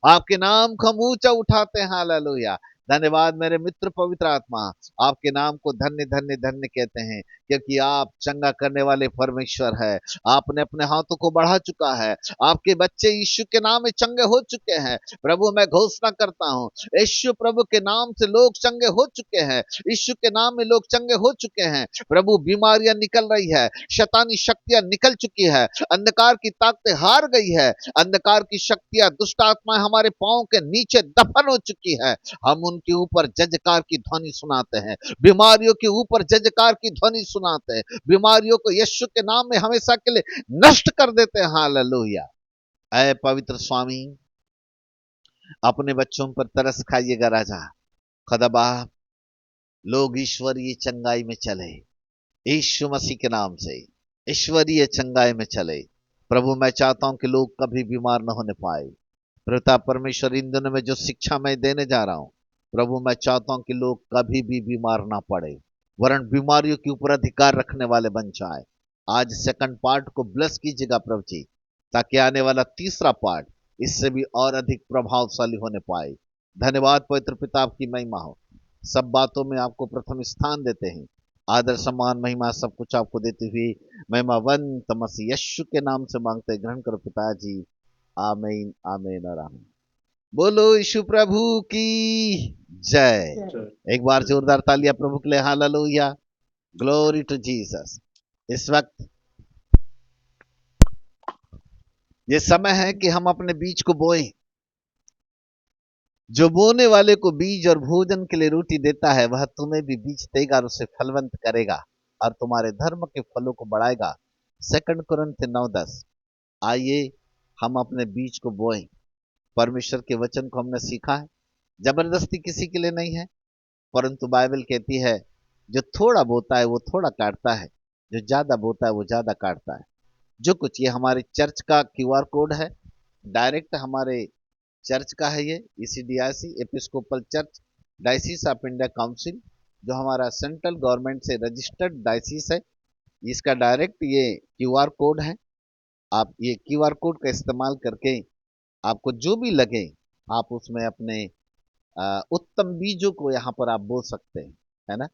आपके नाम को हम ऊंचा उठाते हैं। हालेलुया। धन्यवाद मेरे मित्र पवित्र आत्मा, आपके नाम को धन्य धन्य धन्य कहते हैं, क्योंकि आप चंगा करने वाले परमेश्वर है। आपने अपने हाथों को बढ़ा चुका है, आपके बच्चे यीशु के नाम में चंगे हो चुके हैं। प्रभु मैं घोषणा करता हूँ, यीशु प्रभु के नाम से लोग चंगे हो चुके हैं, यीशु के नाम में लोग चंगे हो चुके हैं। प्रभु बीमारियां निकल रही है, शैतानी शक्तियां निकल चुकी है, अंधकार की ताकतें हार गई है, अंधकार की शक्तियां दुष्ट आत्माएं हमारे पांव के नीचे दफन हो चुकी है। हम उनके ऊपर जजकार की ध्वनि सुनाते हैं, बीमारियों के ऊपर जजकार की ध्वनि सुनाते हैं, बीमारियों को यीशु के नाम में हमेशा के लिए नष्ट कर देते हैं। हालेलुया। ऐ पवित्र स्वामी, अपने बच्चों पर तरस खाइएगा राजा। खुदाबा, लोग ईश्वरीय चंगाई में चले, यीशु मसीह के नाम से ईश्वरीय चंगाई में चले। प्रभु मैं चाहता हूं कि लोग कभी बीमार न होने पाए। पिता परमेश्वर, इन दिनों में जो शिक्षा मैं देने जा रहा हूं, प्रभु मैं चाहता हूं कि लोग कभी भी बीमार ना पड़े, वरन बीमारियों के ऊपर अधिकार रखने वाले बन जाए। आज सेकंड पार्ट को ब्लेस कीजिएगा प्रभु जी, ताकि आने वाला तीसरा पार्ट इससे भी और अधिक प्रभावशाली होने पाए। धन्यवाद पवित्र पिता, आपकी महिमा हो। सब बातों में आपको प्रथम स्थान देते हैं, आदर सम्मान महिमा सब कुछ आपको देते हुए महिमावंत मसीह यीशु के नाम से मांगते ग्रहण करो पिताजी। आमीन आमीन और आमीन। बोलो यीशु प्रभु की जय। एक बार जोरदार तालियां प्रभु के लिए। Hallelujah, glory to Jesus. इस वक्त ये समय है कि हम अपने बीज को बोएं। जो बोने वाले को बीज और भोजन के लिए रोटी देता है, वह तुम्हें भी बीज देगा और उसे फलवंत करेगा और तुम्हारे धर्म के फलों को बढ़ाएगा। सेकंड कुरिन्थियों 9:10। आइए हम अपने बीज को बोएं। परमेश्वर के वचन को हमने सीखा है, जबरदस्ती किसी के लिए नहीं है, परंतु बाइबल कहती है जो थोड़ा बोता है वो थोड़ा काटता है, जो ज्यादा बोता है वो ज्यादा काटता है। जो कुछ ये हमारे चर्च का क्यूआर कोड है, डायरेक्ट हमारे चर्च का है। ये ECDIC Episcopal church diocese of India council, जो हमारा सेंट्रल गवर्नमेंट से रजिस्टर्ड डायसिस है, इसका डायरेक्ट ये क्यूआर कोड है। आप ये क्यूआर कोड का इस्तेमाल करके आपको जो भी लगे, आप उसमें अपने उत्तम बीजों को यहाँ पर आप बो सकते हैं, है ना।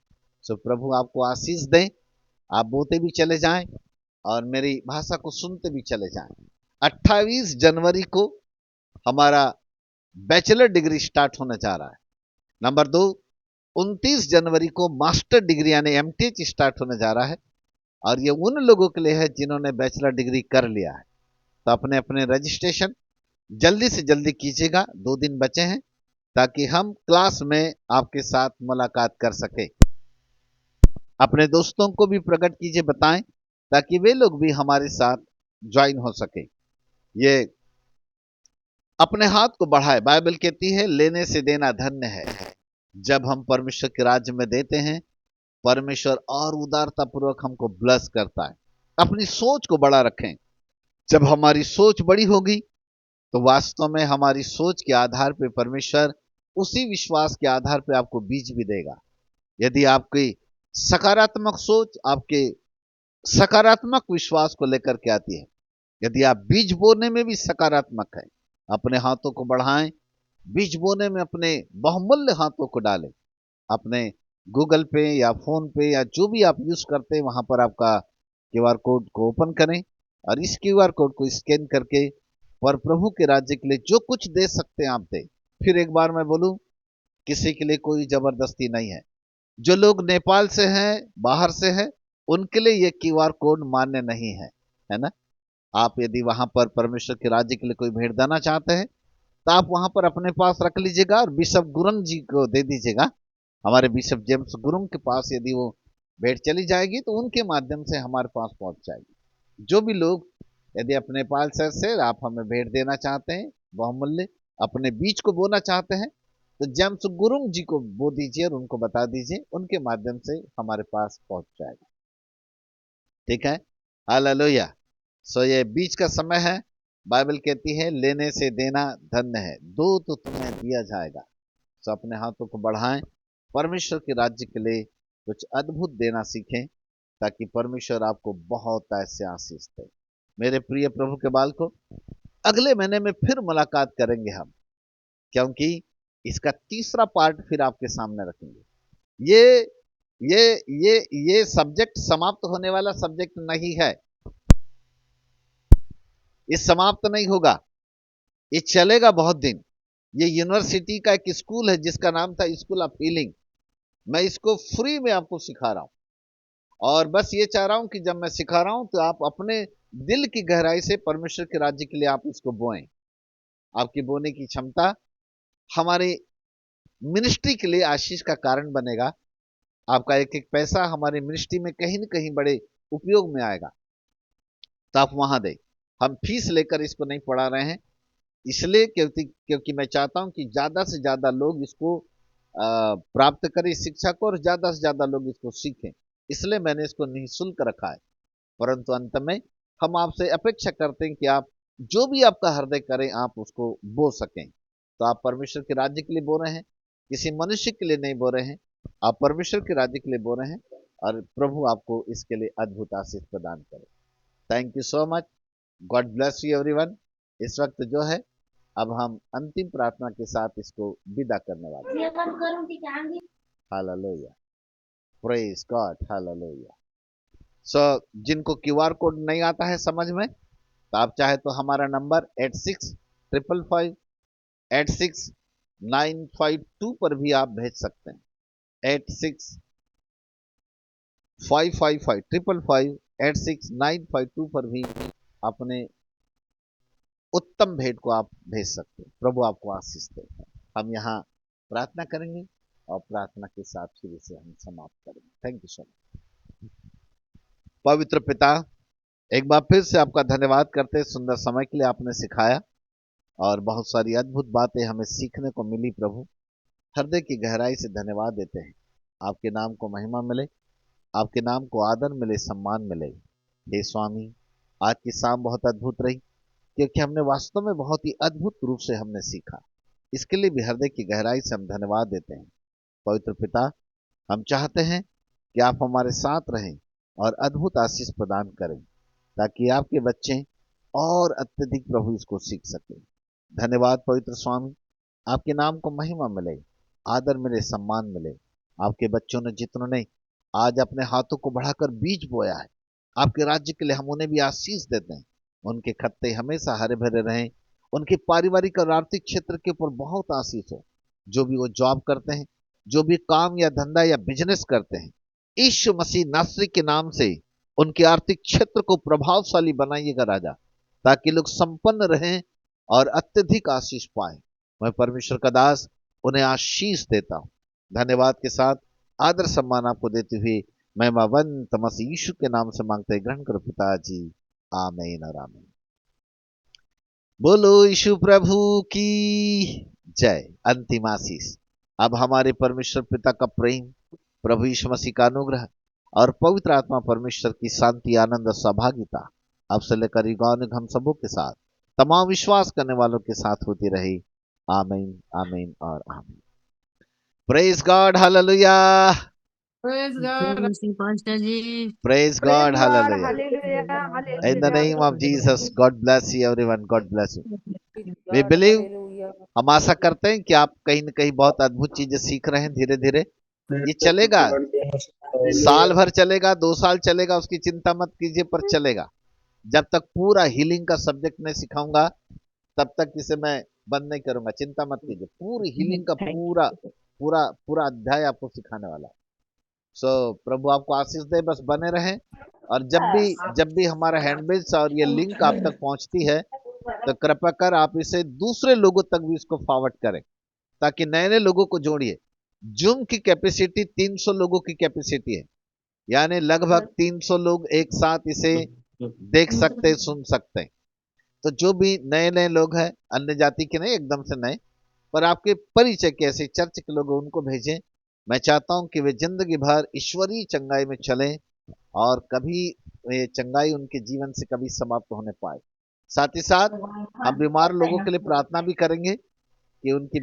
सो प्रभु आपको आशीष दें, आप बोते भी चले जाएं और मेरी भाषा को सुनते भी चले जाएं। 28 जनवरी को हमारा बैचलर डिग्री स्टार्ट होने जा रहा है। नंबर 2, 29 जनवरी को मास्टर डिग्री यानी MTH स्टार्ट होने जा रहा है, और ये उन लोगों के लिए है जिन्होंने बैचलर डिग्री कर लिया है। तो अपने अपने रजिस्ट्रेशन जल्दी से जल्दी कीजिएगा, 2 दिन बचे हैं, ताकि हम क्लास में आपके साथ मुलाकात कर सके। अपने दोस्तों को भी प्रकट कीजिए, बताएं, ताकि वे लोग भी हमारे साथ ज्वाइन हो सके। ये अपने हाथ को बढ़ाए। बाइबल कहती है लेने से देना धन्य है। जब हम परमेश्वर के राज्य में देते हैं, परमेश्वर और उदारता पूर्वक हमको ब्लेस करता है। अपनी सोच को बड़ा रखें। जब हमारी सोच बड़ी होगी, तो वास्तव में हमारी सोच के आधार पर परमेश्वर उसी विश्वास के आधार पर आपको बीज भी देगा। यदि आपकी सकारात्मक सोच आपके सकारात्मक विश्वास को लेकर के आती है, यदि आप बीज बोने में भी सकारात्मक है, अपने हाथों को बढ़ाएं, बीज बोने में अपने बहुमूल्य हाथों को डालें। अपने गूगल पे या फोन पे या जो भी आप यूज करते हैं, वहां पर आपका क्यूआर कोड को ओपन करें और इस क्यूआर कोड को स्कैन करके पर प्रभु के राज्य के लिए जो कुछ दे सकते हैं आप दें। फिर एक बार मैं बोलूं, किसी के लिए कोई जबरदस्ती नहीं है। जो लोग नेपाल से हैं, बाहर से हैं, उनके लिए ये क्यूआर कोड मान्य नहीं है ना। आप यदि वहां पर परमेश्वर के राज्य के लिए कोई भेंट देना चाहते हैं, तो आप वहां पर अपने पास रख लीजिएगा और बिशप गुरुंग जी को दे दीजिएगा। हमारे बिशप जेम्स गुरुंग के पास यदि वो भेंट चली जाएगी, तो उनके माध्यम से हमारे पास पहुंच जाएगी। जो भी लोग यदि अपने नेपाल शहर से आप हमें भेंट देना चाहते हैं, बहुमूल्य अपने बीज को बोना चाहते हैं, तो जेम्स गुरुंग जी को बो दीजिए और उनको बता दीजिए, उनके माध्यम से हमारे पास पहुंच जाएगा। ठीक है, हालेलुया। सो ये बीज का समय है। बाइबल कहती है लेने से देना धन्य है, दो तो तुम्हें दिया जाएगा। सो अपने हाथों को बढ़ाएं, परमेश्वर के राज्य के लिए कुछ अद्भुत देना सीखें, ताकि परमेश्वर आपको बहुत ऐसे आशीष दे। मेरे प्रिय प्रभु के बाल को, अगले महीने में फिर मुलाकात करेंगे हम, क्योंकि इसका तीसरा पार्ट फिर आपके सामने रखेंगे। ये ये ये ये सब्जेक्ट समाप्त होने वाला सब्जेक्ट नहीं है, ये समाप्त नहीं होगा, ये चलेगा बहुत दिन। ये यूनिवर्सिटी का एक स्कूल है जिसका नाम था स्कूल ऑफ हीलिंग। मैं इसको फ्री में आपको सिखा रहा हूं, और बस ये चाह रहा हूं कि जब मैं सिखा रहा हूं तो आप अपने दिल की गहराई से परमेश्वर के राज्य के लिए आप इसको बोएं। आपकी बोने की क्षमता हमारे मिनिस्ट्री के लिए आशीष का कारण बनेगा। आपका एक एक पैसा हमारे मिनिस्ट्री में कहीं न कहीं बड़े उपयोग में आएगा, तो आप वहां दें। हम फीस लेकर इसको नहीं पढ़ा रहे हैं, इसलिए क्योंकि मैं चाहता हूं कि ज्यादा से ज्यादा लोग इसको प्राप्त करें इस शिक्षा को, और ज्यादा से ज्यादा लोग इसको सीखें। इसलिए मैंने इसको निःशुल्क रखा है। परंतु अंत में हम आपसे अपेक्षा करते हैं कि आप जो भी आपका हृदय करें आप उसको बोल सकें। तो आप परमेश्वर के राज्य के लिए बोल रहे हैं, किसी मनुष्य के लिए नहीं बोल रहे हैं, आप परमेश्वर के राज्य के लिए बोल रहे हैं, और प्रभु आपको इसके लिए अद्भुत आशीष प्रदान करे। Thank you so much. God bless you everyone. इस वक्त जो है अब हम अंतिम प्रार्थना के साथ इसको विदा करने वाले हैं। Hallelujah, praise God, hallelujah. So जिनको क्यूआर कोड नहीं आता है समझ में, तो आप चाहे तो हमारा नंबर 865586 952 पर भी आप भेज सकते हैं। 86555586 952 पर भी अपने उत्तम भेंट को आप भेज सकते हैं। प्रभु आपको आशीष दे। हम यहाँ प्रार्थना करेंगे और प्रार्थना के साथ फिर इसे हम समाप्त करेंगे। Thank you so much. पवित्र पिता, एक बार फिर से आपका धन्यवाद करते हैं, सुंदर समय के लिए आपने सिखाया और बहुत सारी अद्भुत बातें हमें सीखने को मिली। प्रभु हृदय की गहराई से धन्यवाद देते हैं। आपके नाम को महिमा मिले, आपके नाम को आदर मिले, सम्मान मिले। हे स्वामी, आज की शाम बहुत अद्भुत रही, क्योंकि हमने वास्तव में बहुत ही अद्भुत रूप से हमने सीखा। इसके लिए भी हृदय की गहराई से हम धन्यवाद देते हैं। पवित्र पिता, हम चाहते हैं कि आप हमारे साथ रहें और अद्भुत आशीष प्रदान करें, ताकि आपके बच्चे और अत्यधिक प्रभु इसको सीख सकें। धन्यवाद पवित्र स्वामी, आपके नाम को महिमा मिले, आदर मिले, सम्मान मिले। आपके बच्चों ने जितनों ने आज अपने हाथों को बढ़ाकर बीज बोया है, आपके राज्य के लिए हम उन्हें भी आशीष देते हैं। उनके खत्ते हमेशा हरे भरे रहें, उनके पारिवारिक और आर्थिक क्षेत्र के ऊपर बहुत आशीष हो। जो भी वो जॉब करते हैं, जो भी काम या धंधा या बिजनेस करते हैं, यीशु मसीह नासरी के नाम से उनके आर्थिक क्षेत्र को प्रभावशाली बनाइएगा राजा, ताकि लोग संपन्न रहें और अत्यधिक आशीष पाए। मैं परमेश्वर का दास उन्हें आशीष देता हूं। धन्यवाद के साथ आदर सम्मान आपको देते हुए महिमावंत मसीह यीशु के नाम से मांगते ग्रहण करो पिताजी, आमीन और आमीन। बोलो यीशु प्रभु की जय। अंतिम आशीष अब हमारे परमेश्वर पिता का प्रेम, प्रभु यीशु मसीह का अनुग्रह और पवित्र आत्मा परमेश्वर की शांति, आनंद और सहभागिता अब से लेकर युगानुग हम सबों के साथ, तमाम विश्वास करने वालों के साथ होती रही। आमीन, आमीन और आमीन। Praise God, hallelujah. Praise God. Pastor ji. Praise Praise God, God. hallelujah. Hallelujah. In the Hallelujah. name of Jesus, God bless you everyone. God bless you. We God. believe, Hallelujah. हम आशा करते हैं कि आप कहीं न कहीं बहुत अद्भुत चीजें सीख रहे हैं। धीरे धीरे ये चलेगा, साल भर चलेगा, 2 साल चलेगा, उसकी चिंता मत कीजिए, पर चलेगा। जब तक पूरा हीलिंग का सब्जेक्ट नहीं सिखाऊंगा तब तक इसे मैं बंद नहीं करूंगा। चिंता मत कीजिए, पूरी हीलिंग का पूरा पूरा पूरा अध्याय आपको सिखाने वाला है। सो प्रभु आपको आशीष दे, बस बने रहें। और जब भी हमारा हैंडबिल्स और ये लिंक आप तक पहुंचती है, तो कृपया कर आप इसे दूसरे लोगों तक भी इसको फॉरवर्ड करें, ताकि नए नए लोगों को जोड़िए। जूम की कैपेसिटी 300 लोगों की कैपेसिटी है, यानी लगभग 300 लोग एक साथ इसे देख सकते, सुन सकते हैं। तो जो भी नए नए लोग हैं, अन्य जाति के नहीं, एकदम से नए, पर आपके परिचय के ऐसे चर्च के लोग, उनको भेजें। मैं चाहता हूं कि वे जिंदगी भर ईश्वरीय चंगाई में चलें और कभी ये चंगाई उनके जीवन से कभी समाप्त होने पाए। साथ ही साथ हम बीमार लोगों के लिए प्रार्थना भी करेंगे कि उनकी